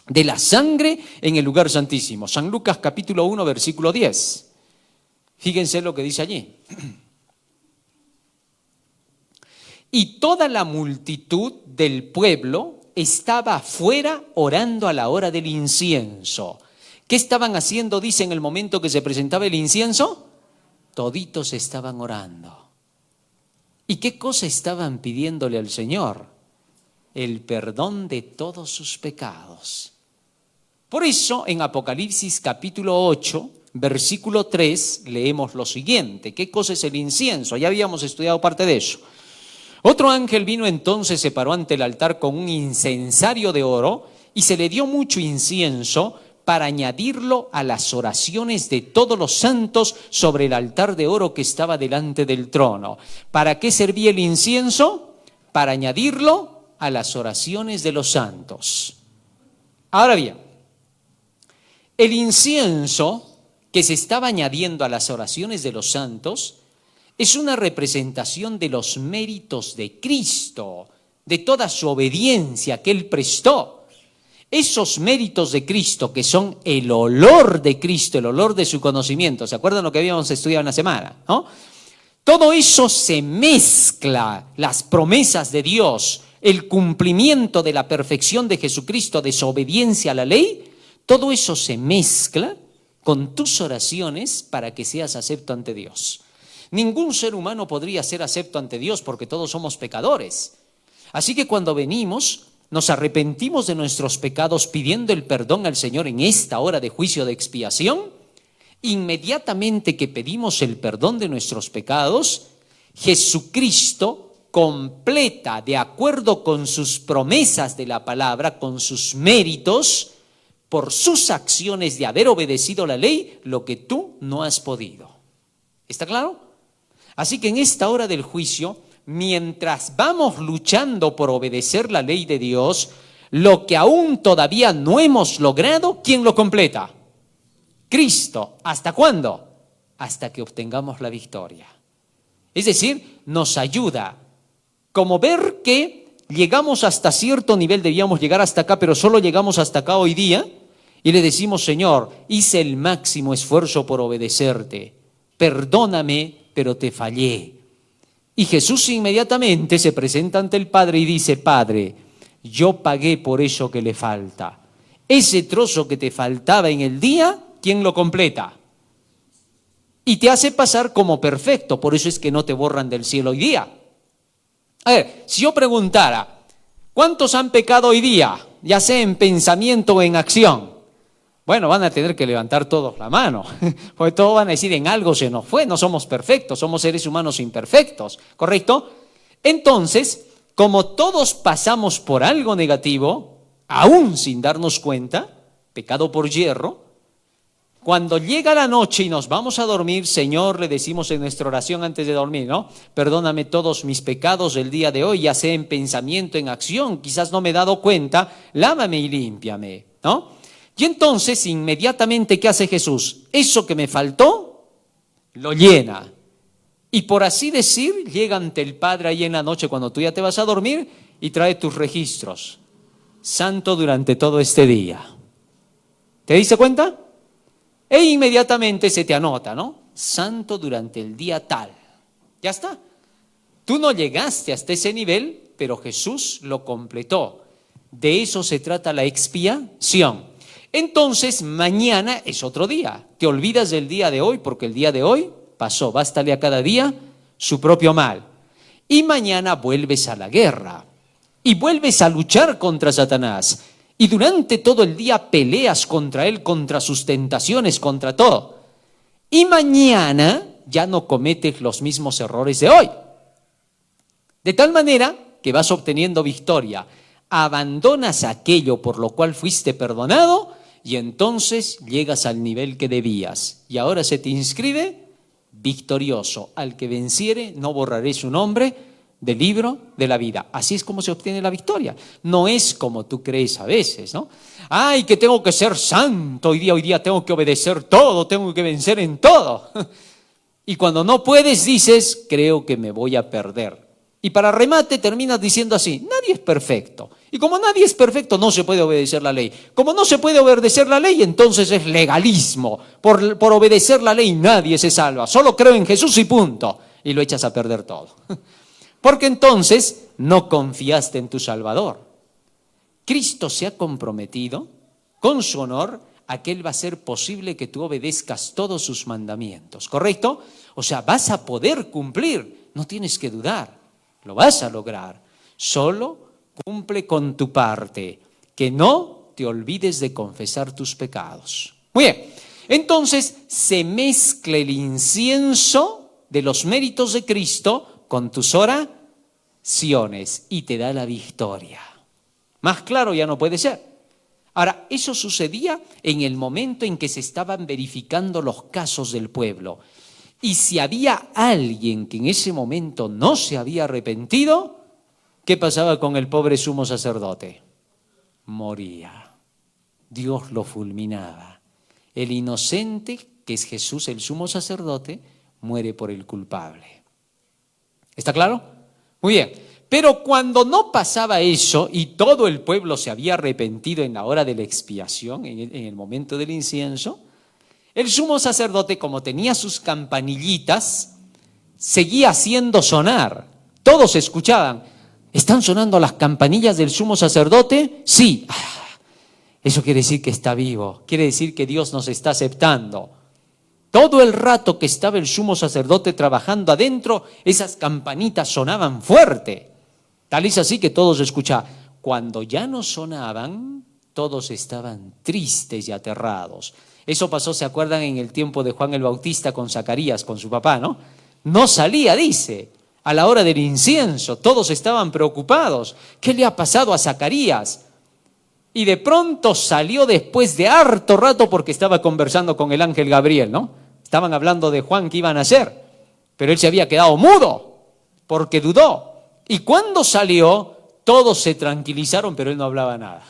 de la sangre en el lugar santísimo. San Lucas capítulo 1, versículo 10. Fíjense lo que dice allí. Y toda la multitud del pueblo estaba afuera orando a la hora del incienso. ¿Qué estaban haciendo, dice, en el momento que se presentaba el incienso? Toditos estaban orando. ¿Y qué cosa estaban pidiéndole al Señor? El perdón de todos sus pecados. Por eso en Apocalipsis capítulo 8, versículo 3, leemos lo siguiente. ¿Qué cosa es el incienso? Ya habíamos estudiado parte de eso. Otro ángel vino entonces, se paró ante el altar con un incensario de oro y se le dio mucho incienso para añadirlo a las oraciones de todos los santos sobre el altar de oro que estaba delante del trono. ¿Para qué servía el incienso? Para añadirlo a las oraciones de los santos. Ahora bien, el incienso que se estaba añadiendo a las oraciones de los santos es una representación de los méritos de Cristo, de toda su obediencia que Él prestó. Esos méritos de Cristo, que son el olor de Cristo, el olor de su conocimiento, ¿se acuerdan lo que habíamos estudiado en la semana? ¿No? Todo eso se mezcla, las promesas de Dios, el cumplimiento de la perfección de Jesucristo, desobediencia a la ley, todo eso se mezcla con tus oraciones para que seas acepto ante Dios. Ningún ser humano podría ser acepto ante Dios porque todos somos pecadores. Así que cuando venimos, nos arrepentimos de nuestros pecados pidiendo el perdón al Señor en esta hora de juicio de expiación, inmediatamente que pedimos el perdón de nuestros pecados, Jesucristo completa, de acuerdo con sus promesas de la palabra, con sus méritos, por sus acciones de haber obedecido la ley, lo que tú no has podido. ¿Está claro? Así que en esta hora del juicio, mientras vamos luchando por obedecer la ley de Dios, lo que aún todavía no hemos logrado, ¿quién lo completa? Cristo. ¿Hasta cuándo? Hasta que obtengamos la victoria. Es decir, nos ayuda como ver que llegamos hasta cierto nivel, debíamos llegar hasta acá, pero solo llegamos hasta acá hoy día, y le decimos, Señor, hice el máximo esfuerzo por obedecerte, perdóname, pero te fallé. Y Jesús inmediatamente se presenta ante el Padre y dice, Padre, yo pagué por eso que le falta. Ese trozo que te faltaba en el día, ¿quién lo completa? Y te hace pasar como perfecto, por eso es que no te borran del cielo hoy día. A ver, si yo preguntara, ¿cuántos han pecado hoy día? Ya sea en pensamiento o en acción. Bueno, van a tener que levantar todos la mano, porque todos van a decir, en algo se nos fue, no somos perfectos, somos seres humanos imperfectos, ¿correcto? Entonces, como todos pasamos por algo negativo, aún sin darnos cuenta, pecado por hierro, cuando llega la noche y nos vamos a dormir, Señor, le decimos en nuestra oración antes de dormir, ¿no? Perdóname todos mis pecados del día de hoy, ya sea en pensamiento, en acción, quizás no me he dado cuenta, lávame y límpiame, ¿no? Y entonces, inmediatamente, ¿qué hace Jesús? Eso que me faltó, lo llena. Y por así decir, llega ante el Padre ahí en la noche cuando tú ya te vas a dormir y trae tus registros. Santo durante todo este día. ¿Te diste cuenta? E inmediatamente se te anota, ¿no? Santo durante el día tal. Ya está. Tú no llegaste hasta ese nivel, pero Jesús lo completó. De eso se trata la expiación. Entonces, mañana es otro día. Te olvidas del día de hoy porque el día de hoy pasó. Bástale a cada día su propio mal. Y mañana vuelves a la guerra. Y vuelves a luchar contra Satanás. Y durante todo el día peleas contra él, contra sus tentaciones, contra todo. Y mañana ya no cometes los mismos errores de hoy. De tal manera que vas obteniendo victoria. Abandonas aquello por lo cual fuiste perdonado y entonces llegas al nivel que debías. Y ahora se te inscribe victorioso. Al que venciere, no borraré su nombre del libro de la vida. Así es como se obtiene la victoria. No es como tú crees a veces, ¿no? Ay, que tengo que ser santo hoy día tengo que obedecer todo, tengo que vencer en todo. Y cuando no puedes dices, creo que me voy a perder. Y para remate terminas diciendo así, nadie es perfecto. Y como nadie es perfecto, no se puede obedecer la ley. Como no se puede obedecer la ley, entonces es legalismo. Por obedecer la ley nadie se salva. Solo creo en Jesús y punto. Y lo echas a perder todo. Porque entonces no confiaste en tu Salvador. Cristo se ha comprometido con su honor a que Él va a hacer posible que tú obedezcas todos sus mandamientos. ¿Correcto? O sea, vas a poder cumplir. No tienes que dudar. Lo vas a lograr. Solo cumple con tu parte. Que no te olvides de confesar tus pecados. Muy bien. Entonces se mezcla el incienso de los méritos de Cristo con tus oraciones y te da la victoria. Más claro ya no puede ser. Ahora, eso sucedía en el momento en que se estaban verificando los casos del pueblo. Y si había alguien que en ese momento no se había arrepentido, ¿qué pasaba con el pobre sumo sacerdote? Moría. Dios lo fulminaba. El inocente, que es Jesús el sumo sacerdote, muere por el culpable. ¿Está claro? Muy bien. Pero cuando no pasaba eso y todo el pueblo se había arrepentido en la hora de la expiación, en el momento del incienso, el sumo sacerdote, como tenía sus campanillitas, seguía haciendo sonar. Todos escuchaban. ¿Están sonando las campanillas del sumo sacerdote? Sí. Eso quiere decir que está vivo, quiere decir que Dios nos está aceptando. Todo el rato que estaba el sumo sacerdote trabajando adentro, esas campanitas sonaban fuerte. Tal es así que todos escuchaban. Cuando ya no sonaban, todos estaban tristes y aterrados. Eso pasó, ¿se acuerdan? En el tiempo de Juan el Bautista con Zacarías, con su papá, ¿no? No salía, dice, a la hora del incienso. Todos estaban preocupados. ¿Qué le ha pasado a Zacarías? Y de pronto salió después de harto rato porque estaba conversando con el ángel Gabriel, ¿no? Estaban hablando de Juan que iba a nacer, pero él se había quedado mudo porque dudó. Y cuando salió, todos se tranquilizaron, pero él no hablaba nada.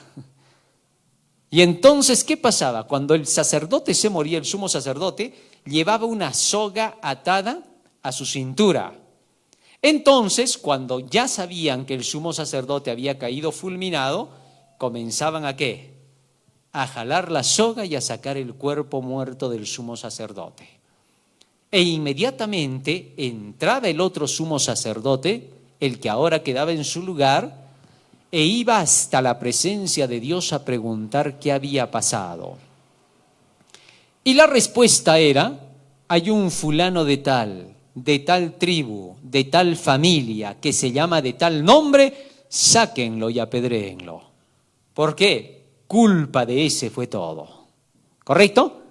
Y entonces, ¿qué pasaba? Cuando el sacerdote se moría, el sumo sacerdote, llevaba una soga atada a su cintura. Entonces, cuando ya sabían que el sumo sacerdote había caído fulminado, comenzaban ¿a qué? A jalar la soga y a sacar el cuerpo muerto del sumo sacerdote. E inmediatamente entraba el otro sumo sacerdote, el que ahora quedaba en su lugar, e iba hasta la presencia de Dios a preguntar qué había pasado. Y la respuesta era: hay un fulano de tal tribu, de tal familia, que se llama de tal nombre, sáquenlo y apedréenlo. ¿Por qué? Culpa de ese fue todo. ¿Correcto?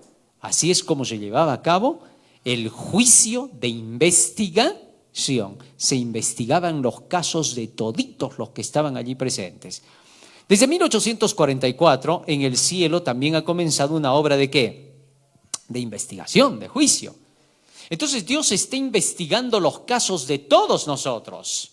Así es como se llevaba a cabo el juicio de investigación. Se investigaban los casos de toditos los que estaban allí presentes. Desde 1844 en el cielo también ha comenzado una obra ¿de qué? De investigación, de juicio. Entonces Dios está investigando los casos de todos nosotros.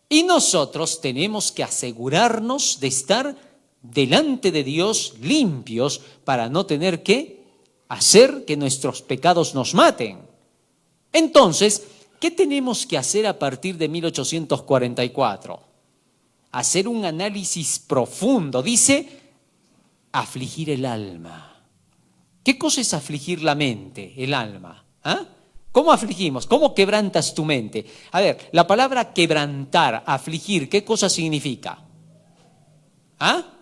Y nosotros tenemos que asegurarnos de estar delante de Dios limpios para no tener que hacer que nuestros pecados nos maten. Entonces, ¿qué tenemos que hacer a partir de 1844? Hacer un análisis profundo. Dice, afligir el alma. ¿Qué cosa es afligir la mente, el alma? ¿Ah? ¿Cómo afligimos? ¿Cómo quebrantas tu mente? A ver, la palabra quebrantar, afligir, ¿qué cosa significa? ¿Ah?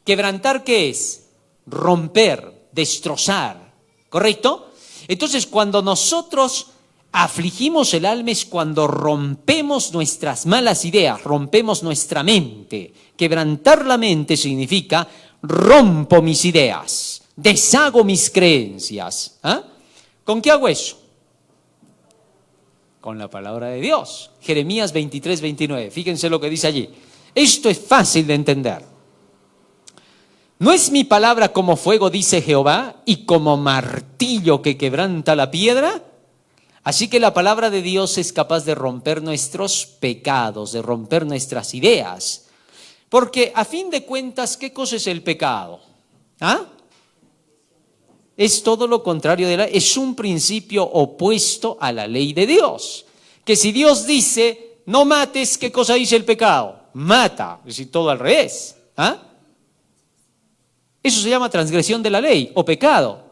¿Quebrantar qué es? Romper, destrozar, ¿correcto? Entonces, cuando nosotros afligimos el alma es cuando rompemos nuestras malas ideas, rompemos nuestra mente. Quebrantar la mente significa rompo mis ideas, deshago mis creencias. ¿Ah? ¿Con qué hago eso? Con la palabra de Dios. Jeremías 23, 29. Fíjense lo que dice allí. Esto es fácil de entender. ¿No es mi palabra como fuego, dice Jehová, y como martillo que quebranta la piedra? Así que la palabra de Dios es capaz de romper nuestros pecados, de romper nuestras ideas. Porque a fin de cuentas, ¿qué cosa es el pecado? ¿Ah? Es todo lo contrario de es un principio opuesto a la ley de Dios. Que si Dios dice, no mates, ¿qué cosa dice el pecado? Mata, es decir, todo al revés. ¿Ah? Eso se llama transgresión de la ley o pecado.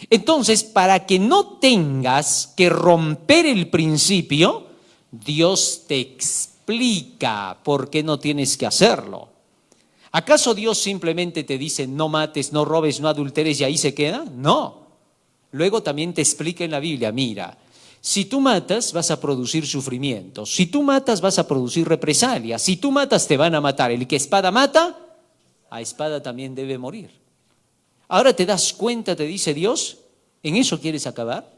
Entonces, para que no tengas que romper el principio, Dios te explica por qué no tienes que hacerlo. ¿Acaso Dios simplemente te dice no mates, no robes, no adulteres y ahí se queda? No. Luego también te explica en la Biblia, mira, si tú matas vas a producir sufrimiento, si tú matas vas a producir represalias, si tú matas te van a matar. El que espada mata, a espada también debe morir. Ahora te das cuenta, te dice Dios, ¿en eso quieres acabar?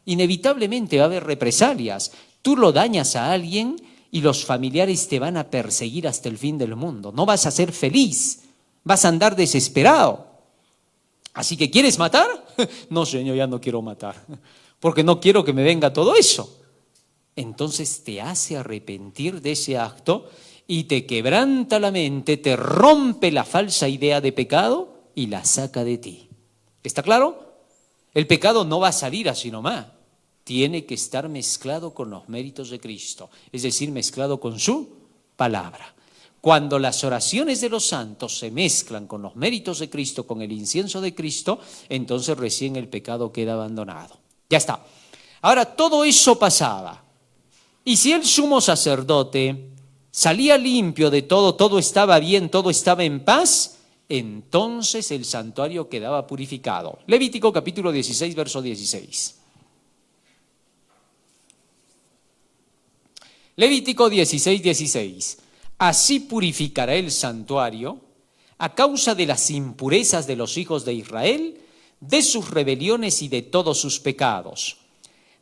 Inevitablemente va a haber represalias. Tú lo dañas a alguien y los familiares te van a perseguir hasta el fin del mundo. No vas a ser feliz, vas a andar desesperado. Así que, ¿quieres matar? No, Señor, ya no quiero matar, porque no quiero que me venga todo eso. Entonces te hace arrepentir de ese acto y te quebranta la mente, te rompe la falsa idea de pecado y la saca de ti. ¿Está claro? El pecado no va a salir así nomás. Tiene que estar mezclado con los méritos de Cristo, es decir, mezclado con su palabra. Cuando las oraciones de los santos se mezclan con los méritos de Cristo, con el incienso de Cristo, entonces recién el pecado queda abandonado. Ya está. Ahora, todo eso pasaba. Y si el sumo sacerdote salía limpio de todo, todo estaba bien, todo estaba en paz, entonces el santuario quedaba purificado. Levítico capítulo 16, verso 16. Levítico 16, 16. Así purificará el santuario a causa de las impurezas de los hijos de Israel, de sus rebeliones y de todos sus pecados.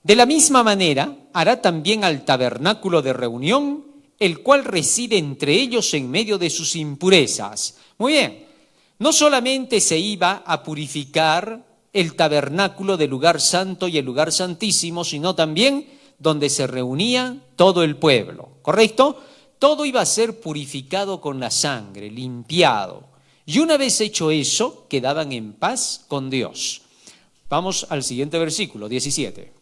De la misma manera hará también al tabernáculo de reunión, el cual reside entre ellos en medio de sus impurezas. Muy bien, no solamente se iba a purificar el tabernáculo del lugar santo y el lugar santísimo, sino también donde se reunía todo el pueblo, ¿correcto? Todo iba a ser purificado con la sangre, limpiado. Y una vez hecho eso, quedaban en paz con Dios. Vamos al siguiente versículo, 17.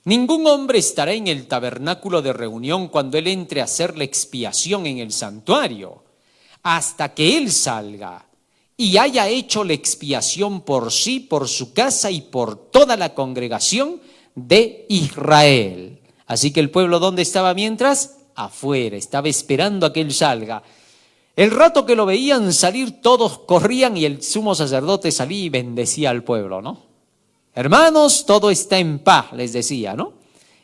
Ningún hombre estará en el tabernáculo de reunión cuando él entre a hacer la expiación en el santuario, hasta que él salga y haya hecho la expiación por sí, por su casa y por toda la congregación de Israel. Así que el pueblo, ¿dónde estaba mientras? Afuera, estaba esperando a que él salga. El rato que lo veían salir, todos corrían y el sumo sacerdote salía y bendecía al pueblo, ¿no? Hermanos, todo está en paz, les decía, ¿no?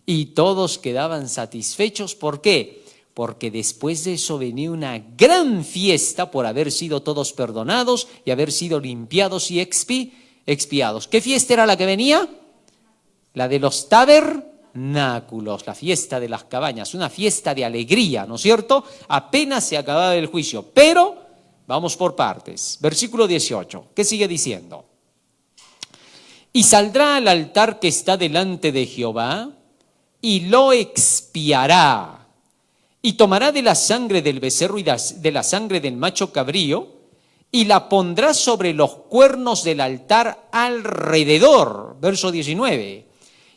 Y todos quedaban satisfechos. ¿Por qué? Porque después de eso venía una gran fiesta por haber sido todos perdonados y haber sido limpiados y expiados. ¿Qué fiesta era la que venía? La de los tabernáculos, la fiesta de las cabañas, una fiesta de alegría, ¿no es cierto? Apenas se acababa el juicio, pero vamos por partes. Versículo 18, ¿qué sigue diciendo? Y saldrá al altar que está delante de Jehová y lo expiará. Y tomará de la sangre del becerro y de la sangre del macho cabrío y la pondrá sobre los cuernos del altar alrededor. Verso 19.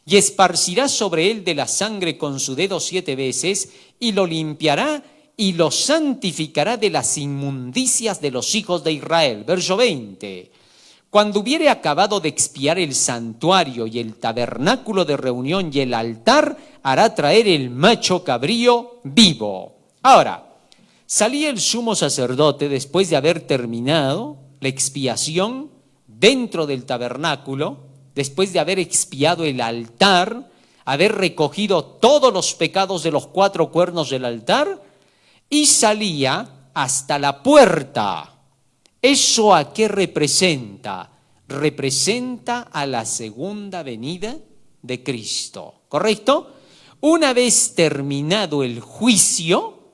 Y esparcirá sobre él de la sangre con su dedo 7 veces y lo limpiará y lo santificará de las inmundicias de los hijos de Israel. Verso 20. Cuando hubiere acabado de expiar el santuario y el tabernáculo de reunión y el altar, hará traer el macho cabrío vivo. Ahora, salía el sumo sacerdote después de haber terminado la expiación dentro del tabernáculo, después de haber expiado el altar, haber recogido todos los pecados de los 4 cuernos del altar, y salía hasta la puerta. ¿Eso a qué representa? Representa a la segunda venida de Cristo, ¿correcto? Una vez terminado el juicio,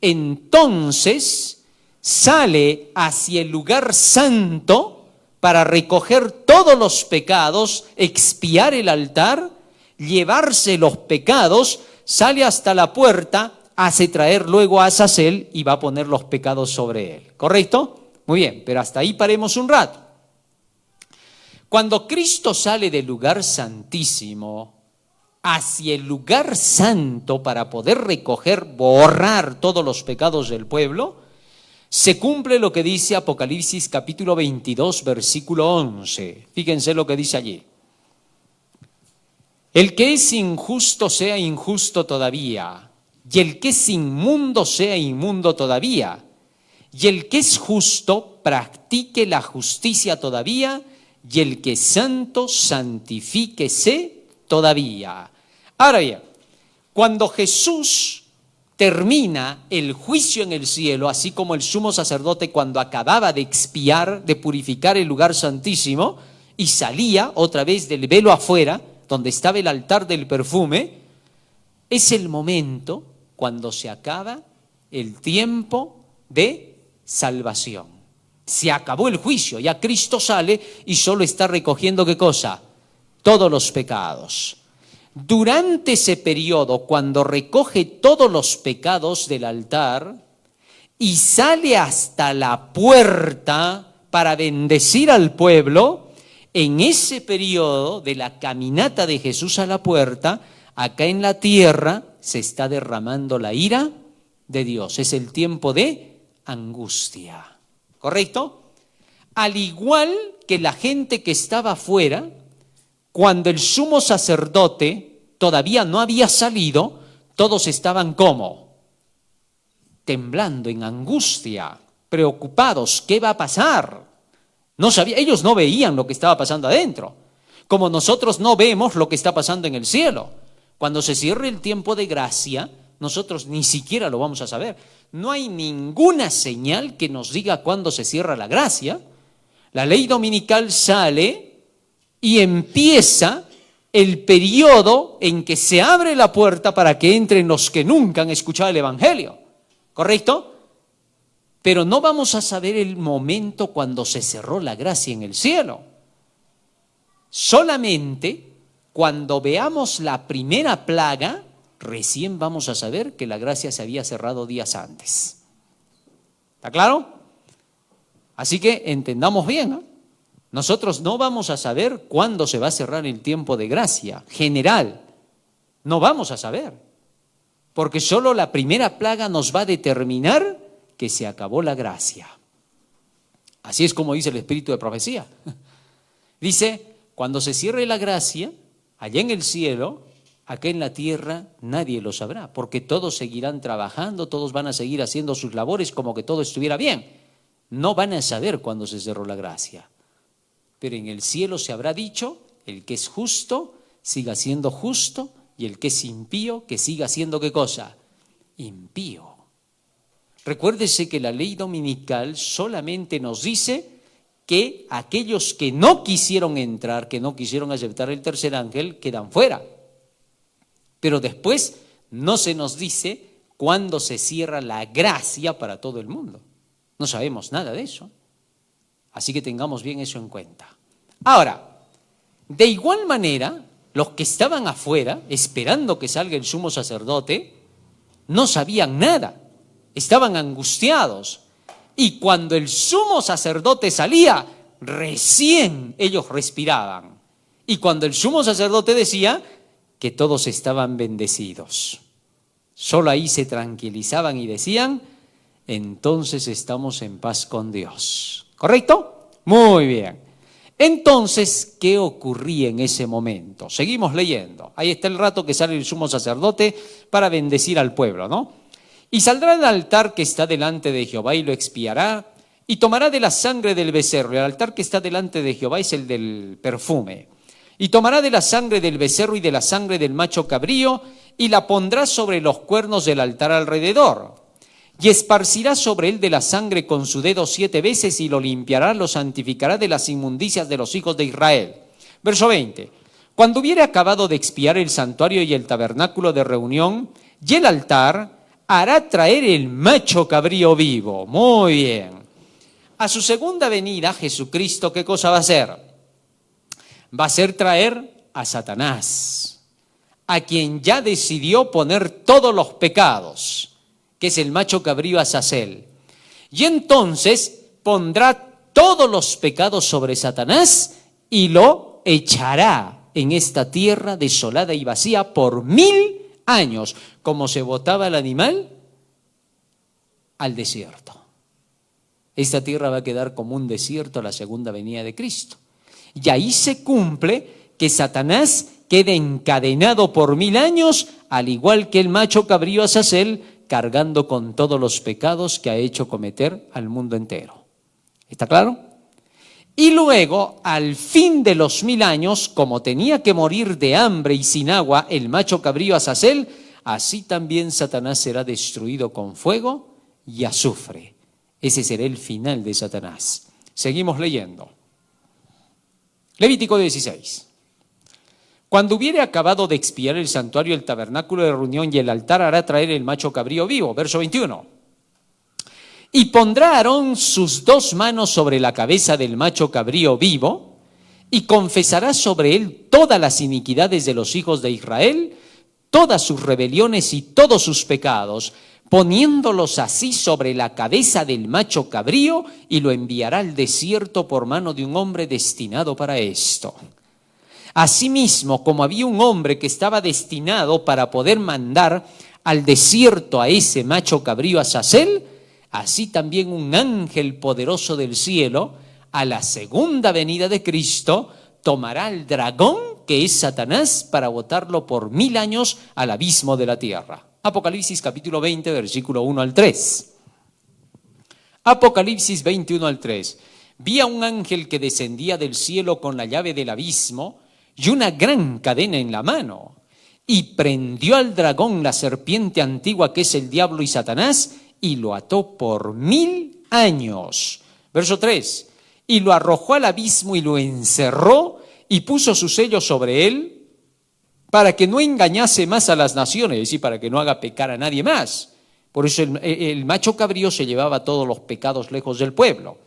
entonces sale hacia el lugar santo para recoger todos los pecados, expiar el altar, llevarse los pecados, sale hasta la puerta, hace traer luego a Azazel y va a poner los pecados sobre él, ¿correcto? Muy bien, pero hasta ahí paremos un rato. Cuando Cristo sale del lugar santísimo hacia el lugar santo para poder recoger, borrar todos los pecados del pueblo, se cumple lo que dice Apocalipsis capítulo 22, versículo 11. Fíjense lo que dice allí. El que es injusto sea injusto todavía, y el que es inmundo sea inmundo todavía. Y el que es justo practique la justicia todavía, y el que es santo santifíquese todavía. Ahora bien, cuando Jesús termina el juicio en el cielo, así como el sumo sacerdote cuando acababa de expiar, de purificar el lugar santísimo, y salía otra vez del velo afuera, donde estaba el altar del perfume, es el momento cuando se acaba el tiempo de salvación. Se acabó el juicio, ya Cristo sale y solo está recogiendo ¿qué cosa? Todos los pecados. Durante ese periodo, cuando recoge todos los pecados del altar y sale hasta la puerta para bendecir al pueblo, en ese periodo de la caminata de Jesús a la puerta, acá en la tierra se está derramando la ira de Dios. Es el tiempo de angustia, ¿correcto? Al igual que la gente que estaba afuera, cuando el sumo sacerdote todavía no había salido, todos estaban ¿cómo? temblando, en angustia, preocupados. ¿Qué va a pasar? Ellos no veían lo que estaba pasando adentro, como nosotros no vemos lo que está pasando en el cielo. Cuando se cierre el tiempo de gracia, nosotros ni siquiera lo vamos a saber. No hay ninguna señal que nos diga cuándo se cierra la gracia. La ley dominical sale y empieza el periodo en que se abre la puerta para que entren los que nunca han escuchado el Evangelio. ¿Correcto? Pero no vamos a saber el momento cuando se cerró la gracia en el cielo. Solamente cuando veamos la primera plaga, recién vamos a saber que la gracia se había cerrado días antes. ¿Está claro? Así que entendamos bien, ¿no? Nosotros no vamos a saber cuándo se va a cerrar el tiempo de gracia general. No vamos a saber. Porque solo la primera plaga nos va a determinar que se acabó la gracia. Así es como dice el espíritu de profecía. Dice, cuando se cierre la gracia, allá en el cielo, acá en la tierra, nadie lo sabrá, porque todos seguirán trabajando, todos van a seguir haciendo sus labores como que todo estuviera bien. No van a saber cuándo se cerró la gracia. Pero en el cielo se habrá dicho, el que es justo, siga siendo justo, y el que es impío, que siga siendo ¿qué cosa? Impío. Recuérdese que la ley dominical solamente nos dice que aquellos que no quisieron entrar, que no quisieron aceptar el tercer ángel, quedan fuera. Pero después no se nos dice cuándo se cierra la gracia para todo el mundo. No sabemos nada de eso. Así que tengamos bien eso en cuenta. Ahora, de igual manera, los que estaban afuera, esperando que salga el sumo sacerdote, no sabían nada. Estaban angustiados. Y cuando el sumo sacerdote salía, recién ellos respiraban. Y cuando el sumo sacerdote decía que todos estaban bendecidos, solo ahí se tranquilizaban y decían, entonces estamos en paz con Dios. ¿Correcto? Muy bien. Entonces, ¿qué ocurría en ese momento? Seguimos leyendo. Ahí está el rato que sale el sumo sacerdote para bendecir al pueblo, ¿no? Y saldrá del altar que está delante de Jehová y lo expiará, y tomará de la sangre del becerro. El altar que está delante de Jehová es el del perfume. Y tomará de la sangre del becerro y de la sangre del macho cabrío, y la pondrá sobre los cuernos del altar alrededor. Y esparcirá sobre él de la sangre con su dedo 7 veces, y lo limpiará, lo santificará de las inmundicias de los hijos de Israel. Verso 20. Cuando hubiere acabado de expiar el santuario y el tabernáculo de reunión y el altar, hará traer el macho cabrío vivo. Muy bien. A su segunda venida, Jesucristo, ¿qué cosa va a hacer? Va a ser traer a Satanás, a quien ya decidió poner todos los pecados, que es el macho cabrío Azazel. Y entonces pondrá todos los pecados sobre Satanás y lo echará en esta tierra desolada y vacía por 1000 años, como se botaba el animal al desierto. Esta tierra va a quedar como un desierto a la segunda venida de Cristo. Y ahí se cumple que Satanás quede encadenado por 1000 años, al igual que el macho cabrío Azazel, cargando con todos los pecados que ha hecho cometer al mundo entero. ¿Está claro? Y luego, al fin de los 1000 años, como tenía que morir de hambre y sin agua el macho cabrío Azazel, así también Satanás será destruido con fuego y azufre. Ese será el final de Satanás. Seguimos leyendo. Levítico 16. Cuando hubiere acabado de expiar el santuario, el tabernáculo de reunión y el altar, hará traer el macho cabrío vivo. Verso 21. Y pondrá Aarón sus 2 manos sobre la cabeza del macho cabrío vivo, y confesará sobre él todas las iniquidades de los hijos de Israel, todas sus rebeliones y todos sus pecados, poniéndolos así sobre la cabeza del macho cabrío, y lo enviará al desierto por mano de un hombre destinado para esto. Asimismo, como había un hombre que estaba destinado para poder mandar al desierto a ese macho cabrío Azazel, así también un ángel poderoso del cielo, a la segunda venida de Cristo, tomará al dragón, que es Satanás, para botarlo por 1000 años al abismo de la tierra. Apocalipsis capítulo 20, versículo 1 al 3. Apocalipsis 21 al 3. Vi a un ángel que descendía del cielo con la llave del abismo y una gran cadena en la mano, y prendió al dragón, la serpiente antigua que es el diablo y Satanás, y lo ató por 1000 años. Verso 3. Y lo arrojó al abismo y lo encerró y puso su sello sobre él para que no engañase más a las naciones, es decir, para que no haga pecar a nadie más. Por eso el macho cabrío se llevaba todos los pecados lejos del pueblo.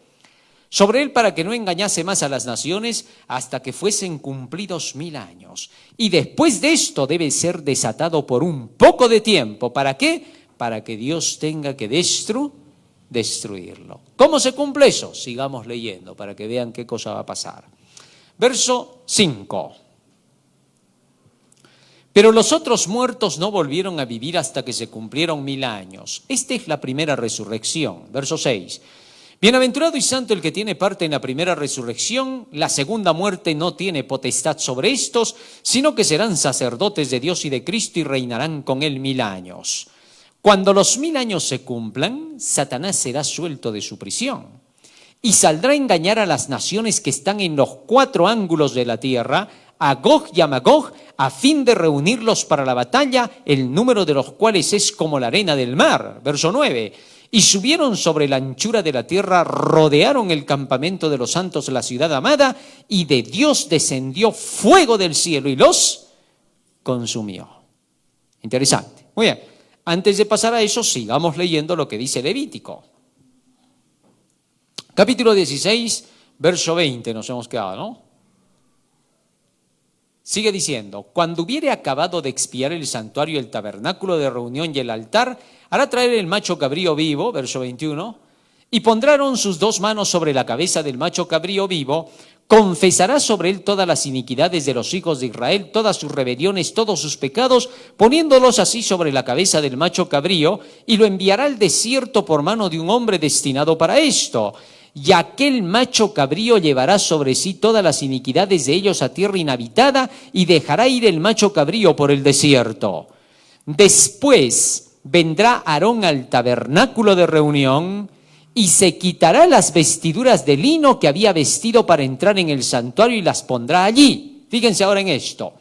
Sobre él para que no engañase más a las naciones hasta que fuesen cumplidos 1000 años. Y después de esto debe ser desatado por un poco de tiempo. ¿Para qué? Para que Dios tenga que destruirlo. ¿Cómo se cumple eso? Sigamos leyendo para que vean qué cosa va a pasar. Verso 5. Pero los otros muertos no volvieron a vivir hasta que se cumplieron 1000 años. Esta es la primera resurrección. Verso 6. Bienaventurado y santo el que tiene parte en la primera resurrección. La segunda muerte no tiene potestad sobre estos, sino que serán sacerdotes de Dios y de Cristo y reinarán con él 1000 años. Cuando los 1000 años se cumplan, Satanás será suelto de su prisión y saldrá a engañar a las naciones que están en los 4 ángulos de la tierra, a Gog y a Magog, a fin de reunirlos para la batalla, el número de los cuales es como la arena del mar. Verso 9. Y subieron sobre la anchura de la tierra, rodearon el campamento de los santos, la ciudad amada, y de Dios descendió fuego del cielo y los consumió. Interesante. Muy bien. Antes de pasar a eso, sigamos leyendo lo que dice Levítico. Capítulo 16, verso 20, nos hemos quedado, ¿no? Sigue diciendo, cuando hubiere acabado de expiar el santuario, el tabernáculo de reunión y el altar, hará traer el macho cabrío vivo, verso 21, y pondrán sus 2 manos sobre la cabeza del macho cabrío vivo, confesará sobre él todas las iniquidades de los hijos de Israel, todas sus rebeliones, todos sus pecados, poniéndolos así sobre la cabeza del macho cabrío, y lo enviará al desierto por mano de un hombre destinado para esto. Y aquel macho cabrío llevará sobre sí todas las iniquidades de ellos a tierra inhabitada, y dejará ir el macho cabrío por el desierto. Después vendrá Aarón al tabernáculo de reunión, y se quitará las vestiduras de lino que había vestido para entrar en el santuario y las pondrá allí. Fíjense ahora en esto.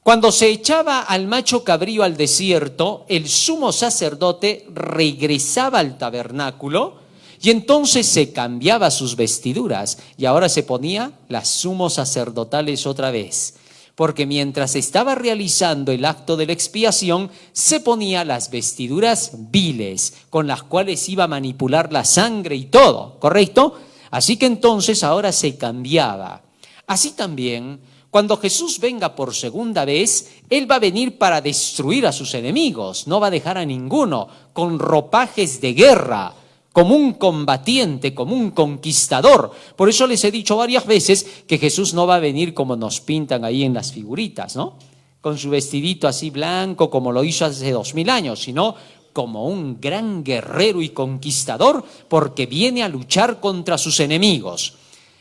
Cuando se echaba al macho cabrío al desierto, el sumo sacerdote regresaba al tabernáculo y entonces se cambiaba sus vestiduras y ahora se ponía las sumos sacerdotales otra vez. Porque mientras estaba realizando el acto de la expiación, se ponía las vestiduras viles, con las cuales iba a manipular la sangre y todo, ¿correcto? Así que entonces ahora se cambiaba. Así también, cuando Jesús venga por segunda vez, Él va a venir para destruir a sus enemigos, no va a dejar a ninguno con ropajes de guerra, como un combatiente, como un conquistador. Por eso les he dicho varias veces que Jesús no va a venir como nos pintan ahí en las figuritas, ¿no? Con su vestidito así blanco como lo hizo hace 2000 años, sino como un gran guerrero y conquistador, porque viene a luchar contra sus enemigos.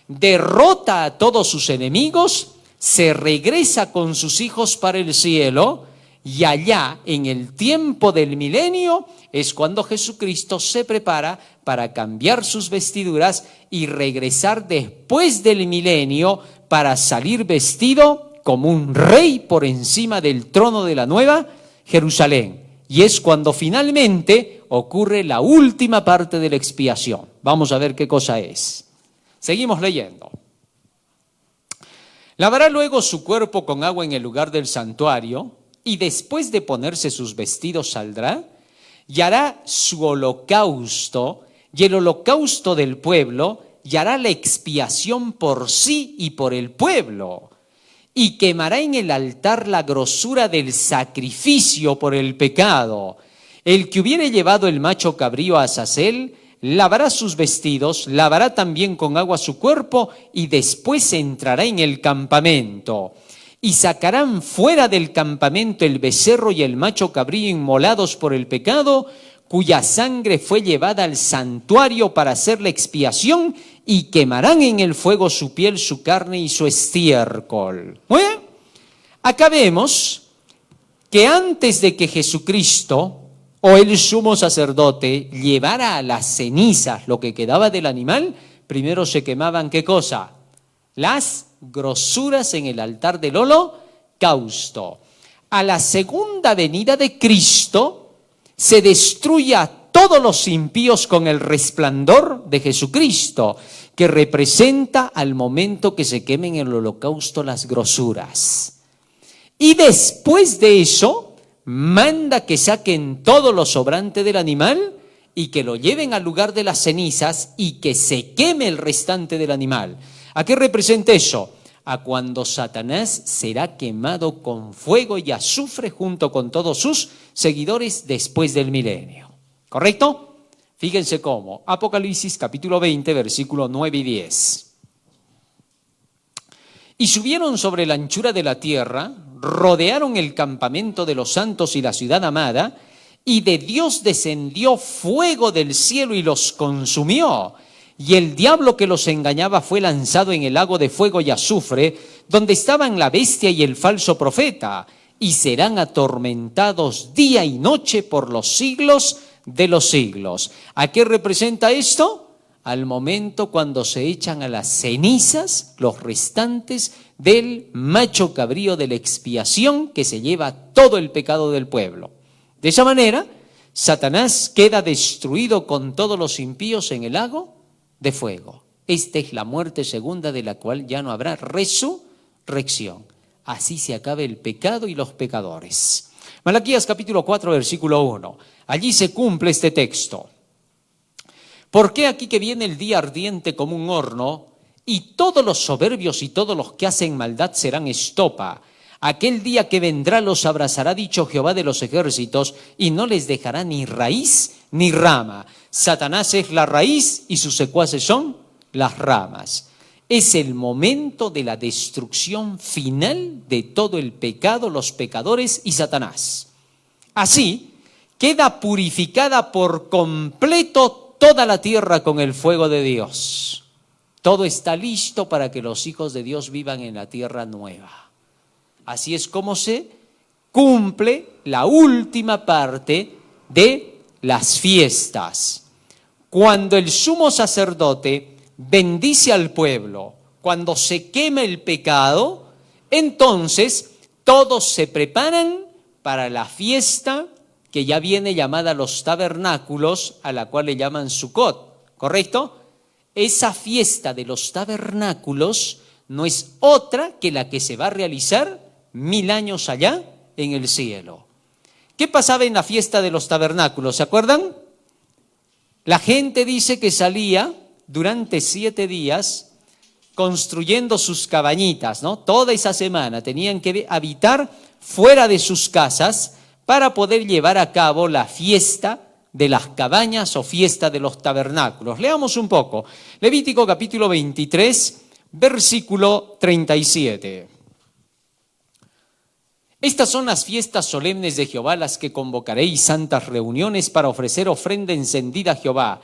Derrota a todos sus enemigos, se regresa con sus hijos para el cielo, y allá, en el tiempo del milenio, es cuando Jesucristo se prepara para cambiar sus vestiduras y regresar después del milenio para salir vestido como un rey por encima del trono de la nueva Jerusalén. Y es cuando finalmente ocurre la última parte de la expiación. Vamos a ver qué cosa es. Seguimos leyendo. Lavará luego su cuerpo con agua en el lugar del santuario, y después de ponerse sus vestidos saldrá y hará su holocausto y el holocausto del pueblo, y hará la expiación por sí y por el pueblo, y quemará en el altar la grosura del sacrificio por el pecado. El que hubiere llevado el macho cabrío a Azazel, lavará sus vestidos, lavará también con agua su cuerpo, y después entrará en el campamento. Y sacarán fuera del campamento el becerro y el macho cabrío inmolados por el pecado, cuya sangre fue llevada al santuario para hacer la expiación, y quemarán en el fuego su piel, su carne y su estiércol. Muy bien. Acá vemos que antes de que Jesucristo o el sumo sacerdote llevara a las cenizas lo que quedaba del animal, primero se quemaban, ¿qué cosa? Las grosuras en el altar del holocausto. A la segunda venida de Cristo se destruye a todos los impíos con el resplandor de Jesucristo, que representa al momento que se quemen en el holocausto las grosuras. Y después de eso, manda que saquen todo lo sobrante del animal y que lo lleven al lugar de las cenizas y que se queme el restante del animal. ¿A qué representa eso? A cuando Satanás será quemado con fuego y azufre junto con todos sus seguidores después del milenio. ¿Correcto? Fíjense cómo. Apocalipsis capítulo 20, versículos 9 y 10. Y subieron sobre la anchura de la tierra, rodearon el campamento de los santos y la ciudad amada, y de Dios descendió fuego del cielo y los consumió. Y el diablo que los engañaba fue lanzado en el lago de fuego y azufre, donde estaban la bestia y el falso profeta, y serán atormentados día y noche por los siglos de los siglos. ¿A qué representa esto? Al momento cuando se echan a las cenizas los restantes del macho cabrío de la expiación que se lleva todo el pecado del pueblo. De esa manera, Satanás queda destruido con todos los impíos en el lago de fuego. Esta es la muerte segunda, de la cual ya no habrá resurrección. Así se acaba el pecado y los pecadores. Malaquías capítulo 4, versículo 1. Allí se cumple este texto. ¿Por qué aquí que viene el día ardiente como un horno, y todos los soberbios y todos los que hacen maldad serán estopa? Aquel día que vendrá los abrazará, dicho Jehová de los ejércitos, y no les dejará ni raíz ni rama. Satanás es la raíz y sus secuaces son las ramas. Es el momento de la destrucción final de todo el pecado, los pecadores y Satanás. Así queda purificada por completo toda la tierra con el fuego de Dios. Todo está listo para que los hijos de Dios vivan en la tierra nueva. Así es como se cumple la última parte de las fiestas. Cuando el sumo sacerdote bendice al pueblo, cuando se quema el pecado, entonces todos se preparan para la fiesta que ya viene llamada los tabernáculos, a la cual le llaman Sukkot, ¿correcto? Esa fiesta de los tabernáculos no es otra que la que se va a realizar 1000 años allá en el cielo. ¿Qué pasaba en la fiesta de los tabernáculos? ¿Se acuerdan? La gente dice que salía durante 7 días construyendo sus cabañitas, ¿no? Toda esa semana tenían que habitar fuera de sus casas para poder llevar a cabo la fiesta de las cabañas o fiesta de los tabernáculos. Leamos un poco. Levítico capítulo 23, versículo 37. Estas son las fiestas solemnes de Jehová, las que convocaréis, santas reuniones para ofrecer ofrenda encendida a Jehová,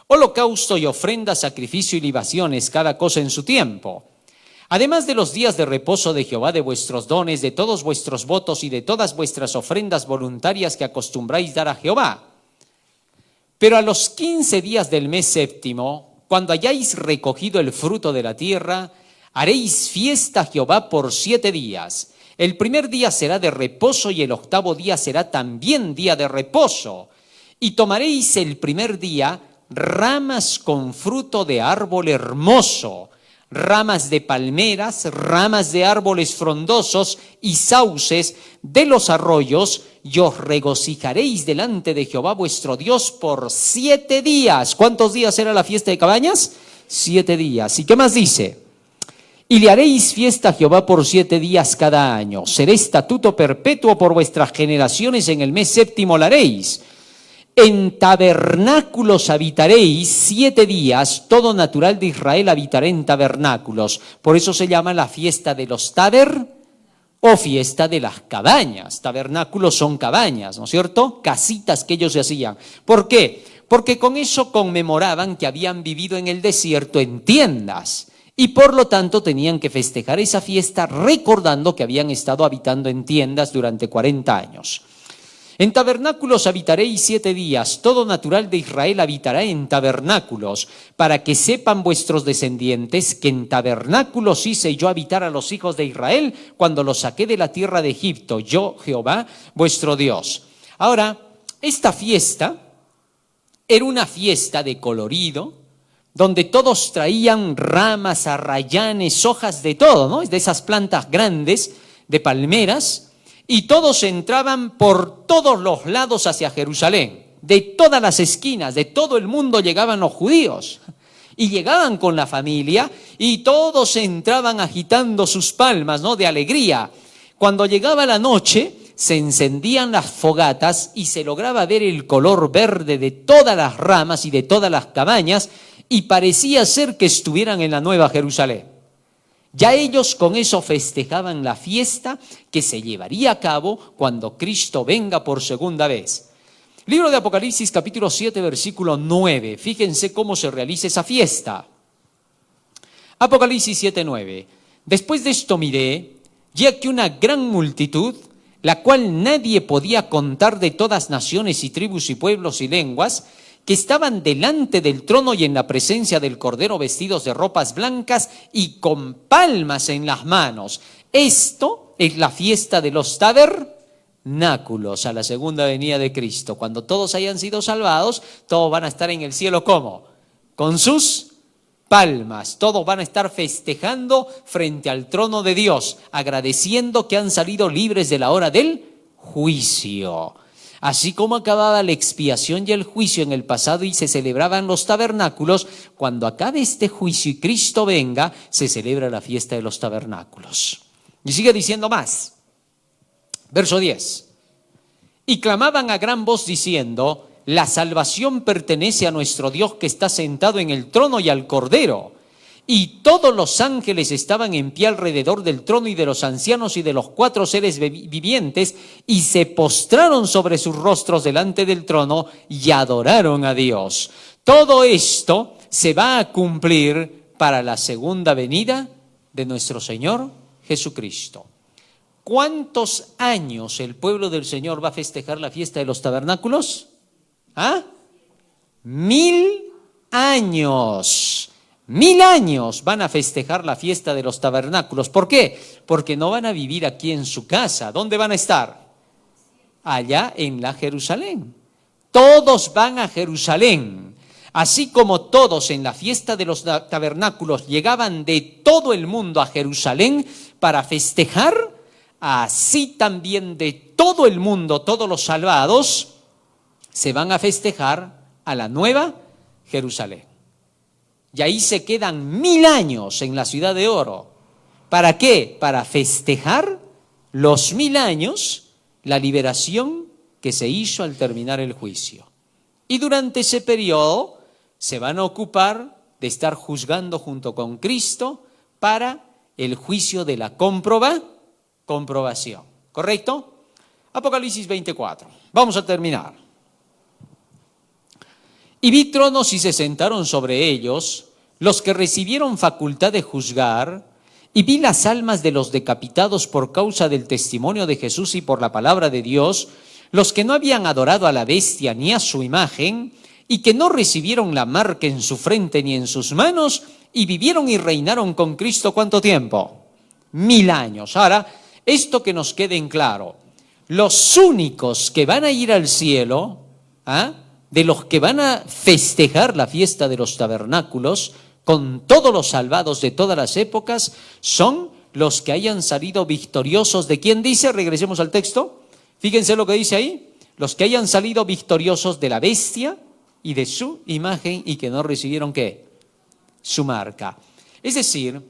holocausto y ofrenda, sacrificio y libaciones, cada cosa en su tiempo. Además de los días de reposo de Jehová, de vuestros dones, de todos vuestros votos y de todas vuestras ofrendas voluntarias que acostumbráis dar a Jehová. Pero a los 15 días del mes séptimo, cuando hayáis recogido el fruto de la tierra, haréis fiesta a Jehová por 7 días. El primer día será de reposo y el 8º día será también día de reposo. Y tomaréis el primer día ramas con fruto de árbol hermoso, ramas de palmeras, ramas de árboles frondosos y sauces de los arroyos, y os regocijaréis delante de Jehová vuestro Dios por 7 días. ¿Cuántos días era la fiesta de cabañas? 7 días. ¿Y qué más dice? Y le haréis fiesta a Jehová por 7 días cada año. Será estatuto perpetuo por vuestras generaciones, en el mes séptimo la haréis. En tabernáculos habitaréis 7 días, todo natural de Israel habitará en tabernáculos. Por eso se llama la fiesta de los o fiesta de las cabañas. Tabernáculos son cabañas, ¿no es cierto? Casitas que ellos se hacían. ¿Por qué? Porque con eso conmemoraban que habían vivido en el desierto en tiendas. Y por lo tanto tenían que festejar esa fiesta recordando que habían estado habitando en tiendas durante 40 años. En tabernáculos habitaréis 7 días, todo natural de Israel habitará en tabernáculos, para que sepan vuestros descendientes que en tabernáculos hice yo habitar a los hijos de Israel cuando los saqué de la tierra de Egipto, yo Jehová vuestro Dios. Ahora, esta fiesta era una fiesta de colorido, donde todos traían ramas, arrayanes, hojas de todo, ¿no? De esas plantas grandes de palmeras, y todos entraban por todos los lados hacia Jerusalén. De todas las esquinas, de todo el mundo llegaban los judíos. Y llegaban con la familia y todos entraban agitando sus palmas, ¿no? De alegría. Cuando llegaba la noche, se encendían las fogatas y se lograba ver el color verde de todas las ramas y de todas las cabañas, y parecía ser que estuvieran en la Nueva Jerusalén. Ya ellos con eso festejaban la fiesta que se llevaría a cabo cuando Cristo venga por segunda vez. Libro de Apocalipsis, capítulo 7, versículo 9. Fíjense cómo se realiza esa fiesta. Apocalipsis 7, 9. Después de esto miré, y aquí una gran multitud, la cual nadie podía contar, de todas naciones y tribus y pueblos y lenguas, que estaban delante del trono y en la presencia del Cordero, vestidos de ropas blancas y con palmas en las manos. Esto es la fiesta de los tabernáculos a la segunda venida de Cristo. Cuando todos hayan sido salvados, todos van a estar en el cielo, ¿cómo? Con sus palmas. Todos van a estar festejando frente al trono de Dios, agradeciendo que han salido libres de la hora del juicio. Así como acababa la expiación y el juicio en el pasado y se celebraban los tabernáculos, cuando acabe este juicio y Cristo venga, se celebra la fiesta de los tabernáculos. Y sigue diciendo más. Verso 10. Y clamaban a gran voz diciendo: la salvación pertenece a nuestro Dios que está sentado en el trono y al Cordero. Y todos los ángeles estaban en pie alrededor del trono y de los ancianos y de los 4 seres vivientes, y se postraron sobre sus rostros delante del trono y adoraron a Dios. Todo esto se va a cumplir para la segunda venida de nuestro Señor Jesucristo. ¿Cuántos años el pueblo del Señor va a festejar la fiesta de los tabernáculos? 1000 años. 1000 años van a festejar la fiesta de los tabernáculos. ¿Por qué? Porque no van a vivir aquí en su casa. ¿Dónde van a estar? Allá en la Jerusalén. Todos van a Jerusalén. Así como todos en la fiesta de los tabernáculos llegaban de todo el mundo a Jerusalén para festejar, así también de todo el mundo, todos los salvados, se van a festejar a la Nueva Jerusalén. Y ahí se quedan 1000 años en la ciudad de oro. ¿Para qué? Para festejar los 1000 años, la liberación que se hizo al terminar el juicio. Y durante ese periodo se van a ocupar de estar juzgando junto con Cristo para el juicio de la comprobación. ¿Correcto? Apocalipsis 24. Vamos a terminar. Y vi tronos y se sentaron sobre ellos los que recibieron facultad de juzgar, y vi las almas de los decapitados por causa del testimonio de Jesús y por la palabra de Dios, los que no habían adorado a la bestia ni a su imagen, y que no recibieron la marca en su frente ni en sus manos, y vivieron y reinaron con Cristo. ¿Cuánto tiempo? 1000 años. Ahora, esto que nos quede en claro, los únicos que van a ir al cielo, de los que van a festejar la fiesta de los tabernáculos, con todos los salvados de todas las épocas, son los que hayan salido victoriosos. ¿De quién dice? Regresemos al texto. Fíjense lo que dice ahí. Los que hayan salido victoriosos de la bestia y de su imagen, y que no recibieron, ¿qué? Su marca. Es decir,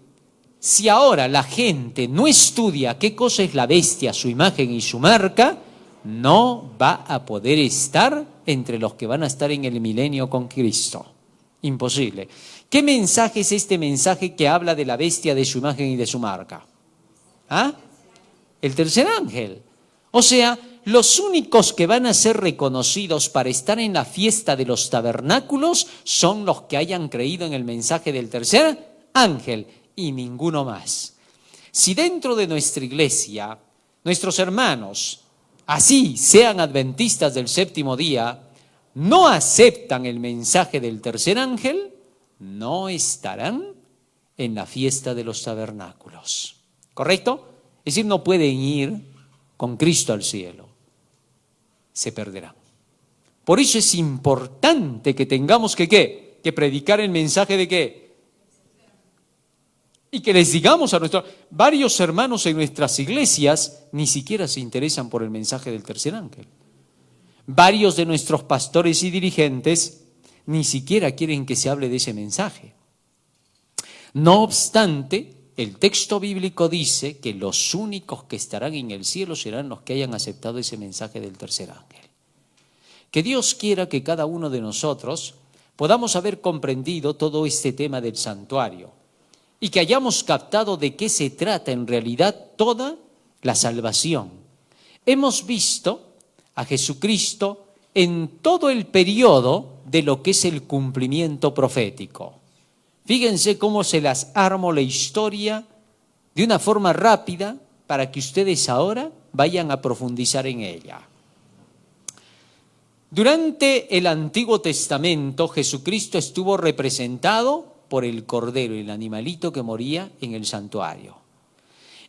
si ahora la gente no estudia qué cosa es la bestia, su imagen y su marca, no va a poder estar entre los que van a estar en el milenio con Cristo. Imposible. ¿Qué mensaje es este mensaje que habla de la bestia, de su imagen y de su marca? El tercer ángel. O sea, los únicos que van a ser reconocidos para estar en la fiesta de los tabernáculos son los que hayan creído en el mensaje del tercer ángel y ninguno más. Si dentro de nuestra iglesia, nuestros hermanos, así sean adventistas del séptimo día, no aceptan el mensaje del tercer ángel, no estarán en la fiesta de los tabernáculos. ¿Correcto? Es decir, no pueden ir con Cristo al cielo. Se perderán. Por eso es importante que tengamos que ¿qué? Que predicar el mensaje de ¿qué? Y que les digamos a varios hermanos en nuestras iglesias ni siquiera se interesan por el mensaje del tercer ángel. Varios de nuestros pastores y dirigentes ni siquiera quieren que se hable de ese mensaje. No obstante, el texto bíblico dice que los únicos que estarán en el cielo serán los que hayan aceptado ese mensaje del tercer ángel. Que Dios quiera que cada uno de nosotros podamos haber comprendido todo este tema del santuario y que hayamos captado de qué se trata en realidad toda la salvación. Hemos visto a Jesucristo en todo el periodo de lo que es el cumplimiento profético. Fíjense cómo se las armo la historia de una forma rápida para que ustedes ahora vayan a profundizar en ella. Durante el Antiguo Testamento, Jesucristo estuvo representado por el Cordero, el animalito que moría en el santuario.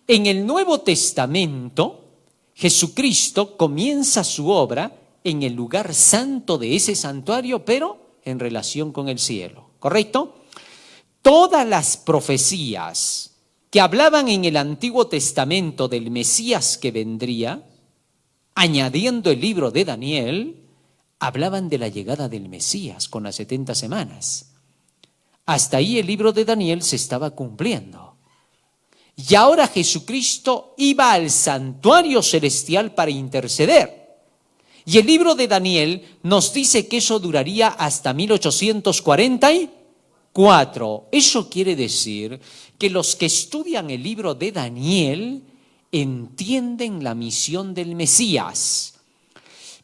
En el Nuevo Testamento, Jesucristo comienza su obra en el lugar santo de ese santuario, pero en relación con el cielo, ¿correcto? Todas las profecías que hablaban en el Antiguo Testamento del Mesías que vendría, añadiendo el libro de Daniel, hablaban de la llegada del Mesías con las 70 semanas. Hasta ahí el libro de Daniel se estaba cumpliendo. Y ahora Jesucristo iba al santuario celestial para interceder. Y el libro de Daniel nos dice que eso duraría hasta 1844. Eso quiere decir que los que estudian el libro de Daniel entienden la misión del Mesías.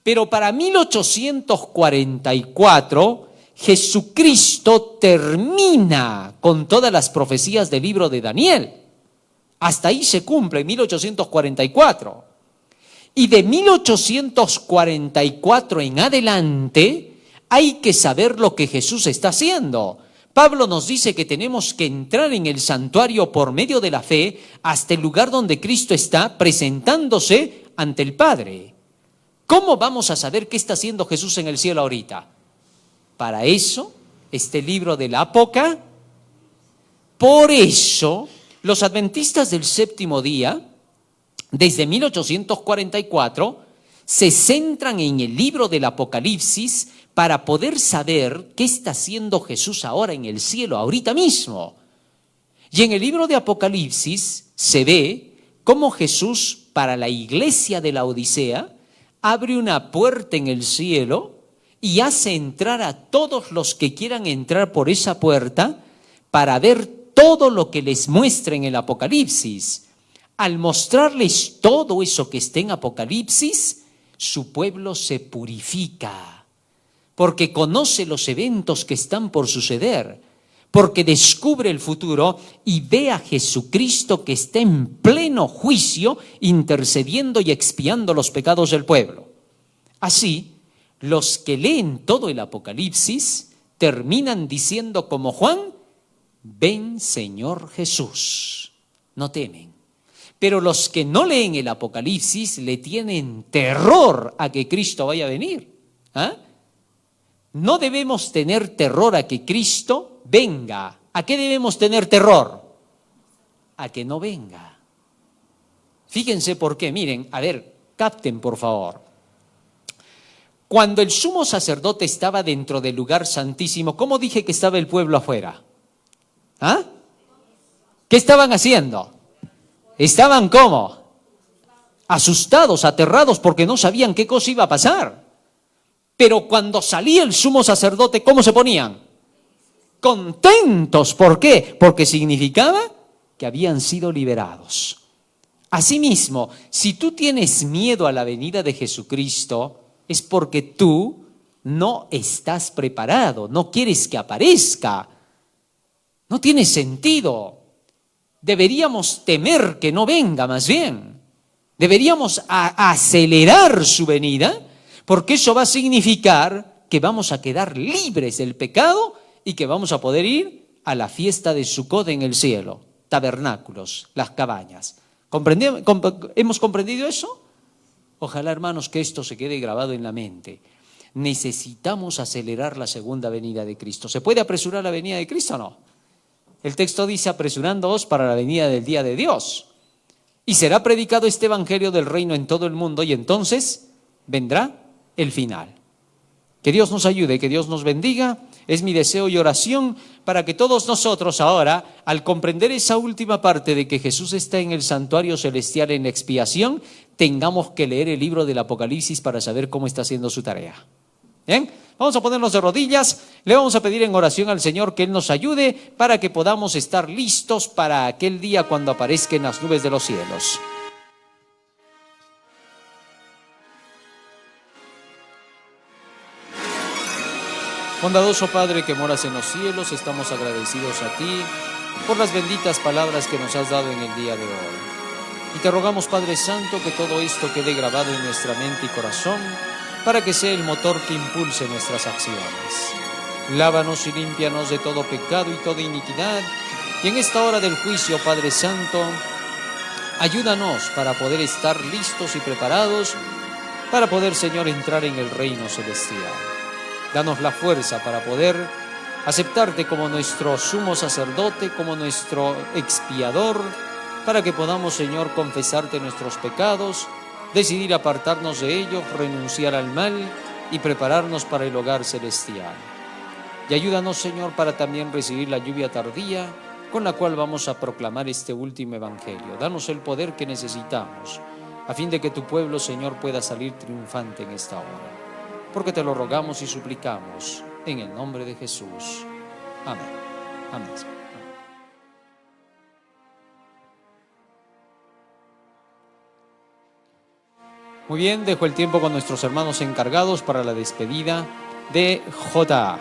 Pero para 1844, Jesucristo termina con todas las profecías del libro de Daniel. Hasta ahí se cumple, en 1844. Y de 1844 en adelante hay que saber lo que Jesús está haciendo. Pablo nos dice que tenemos que entrar en el santuario por medio de la fe hasta el lugar donde Cristo está presentándose ante el Padre. ¿Cómo vamos a saber qué está haciendo Jesús en el cielo ahorita? Para eso, este libro del Apocalipsis. Por eso, los adventistas del séptimo día, desde 1844, se centran en el libro del Apocalipsis para poder saber qué está haciendo Jesús ahora en el cielo, ahorita mismo. Y en el libro de Apocalipsis se ve cómo Jesús, para la iglesia de la Odisea, abre una puerta en el cielo y hace entrar a todos los que quieran entrar por esa puerta para ver todo lo que les muestra en el Apocalipsis. Al mostrarles todo eso que está en Apocalipsis, su pueblo se purifica, porque conoce los eventos que están por suceder, porque descubre el futuro y ve a Jesucristo que está en pleno juicio, intercediendo y expiando los pecados del pueblo. Así, los que leen todo el Apocalipsis terminan diciendo como Juan: ven, Señor Jesús. No temen. Pero los que no leen el Apocalipsis le tienen terror a que Cristo vaya a venir. ¿Ah? No debemos tener terror a que Cristo venga. ¿A qué debemos tener terror? A que no venga. Fíjense por qué. Miren, a ver, capten por favor. Cuando el sumo sacerdote estaba dentro del lugar santísimo, ¿cómo dije que estaba el pueblo afuera? ¿Ah? ¿Qué estaban haciendo? Estaban ¿cómo? Asustados, aterrados, porque no sabían qué cosa iba a pasar. Pero cuando salía el sumo sacerdote, ¿cómo se ponían? Contentos. ¿Por qué? Porque significaba que habían sido liberados. Asimismo, si tú tienes miedo a la venida de Jesucristo, es porque tú no estás preparado, no quieres que aparezca. No tiene sentido. Deberíamos temer que no venga, más bien. Deberíamos acelerar su venida, porque eso va a significar que vamos a quedar libres del pecado y que vamos a poder ir a la fiesta de Sucot en el cielo, tabernáculos, las cabañas. ¿Hemos comprendido eso? Ojalá, hermanos, que esto se quede grabado en la mente. Necesitamos acelerar la segunda venida de Cristo. ¿Se puede apresurar la venida de Cristo o no? El texto dice: apresurándoos para la venida del día de Dios. Y será predicado este evangelio del reino en todo el mundo, y entonces vendrá el final. Que Dios nos ayude, que Dios nos bendiga. Es mi deseo y oración para que todos nosotros ahora, al comprender esa última parte de que Jesús está en el santuario celestial en expiación, tengamos que leer el libro del Apocalipsis para saber cómo está haciendo su tarea. ¿Bien? Vamos a ponernos de rodillas, le vamos a pedir en oración al Señor que Él nos ayude para que podamos estar listos para aquel día cuando aparezca en las nubes de los cielos. Bondadoso Padre que moras en los cielos, estamos agradecidos a ti por las benditas palabras que nos has dado en el día de hoy. Y te rogamos, Padre Santo, que todo esto quede grabado en nuestra mente y corazón para que sea el motor que impulse nuestras acciones. Lávanos y límpianos de todo pecado y toda iniquidad. Y en esta hora del juicio, Padre Santo, ayúdanos para poder estar listos y preparados para poder, Señor, entrar en el reino celestial. Danos la fuerza para poder aceptarte como nuestro sumo sacerdote, como nuestro expiador, para que podamos, Señor, confesarte nuestros pecados, decidir apartarnos de ellos, renunciar al mal y prepararnos para el hogar celestial. Y ayúdanos, Señor, para también recibir la lluvia tardía con la cual vamos a proclamar este último evangelio. Danos el poder que necesitamos, a fin de que tu pueblo, Señor, pueda salir triunfante en esta hora. Porque te lo rogamos y suplicamos en el nombre de Jesús. Amén. Amén. Muy bien, dejo el tiempo con nuestros hermanos encargados para la despedida de J.A.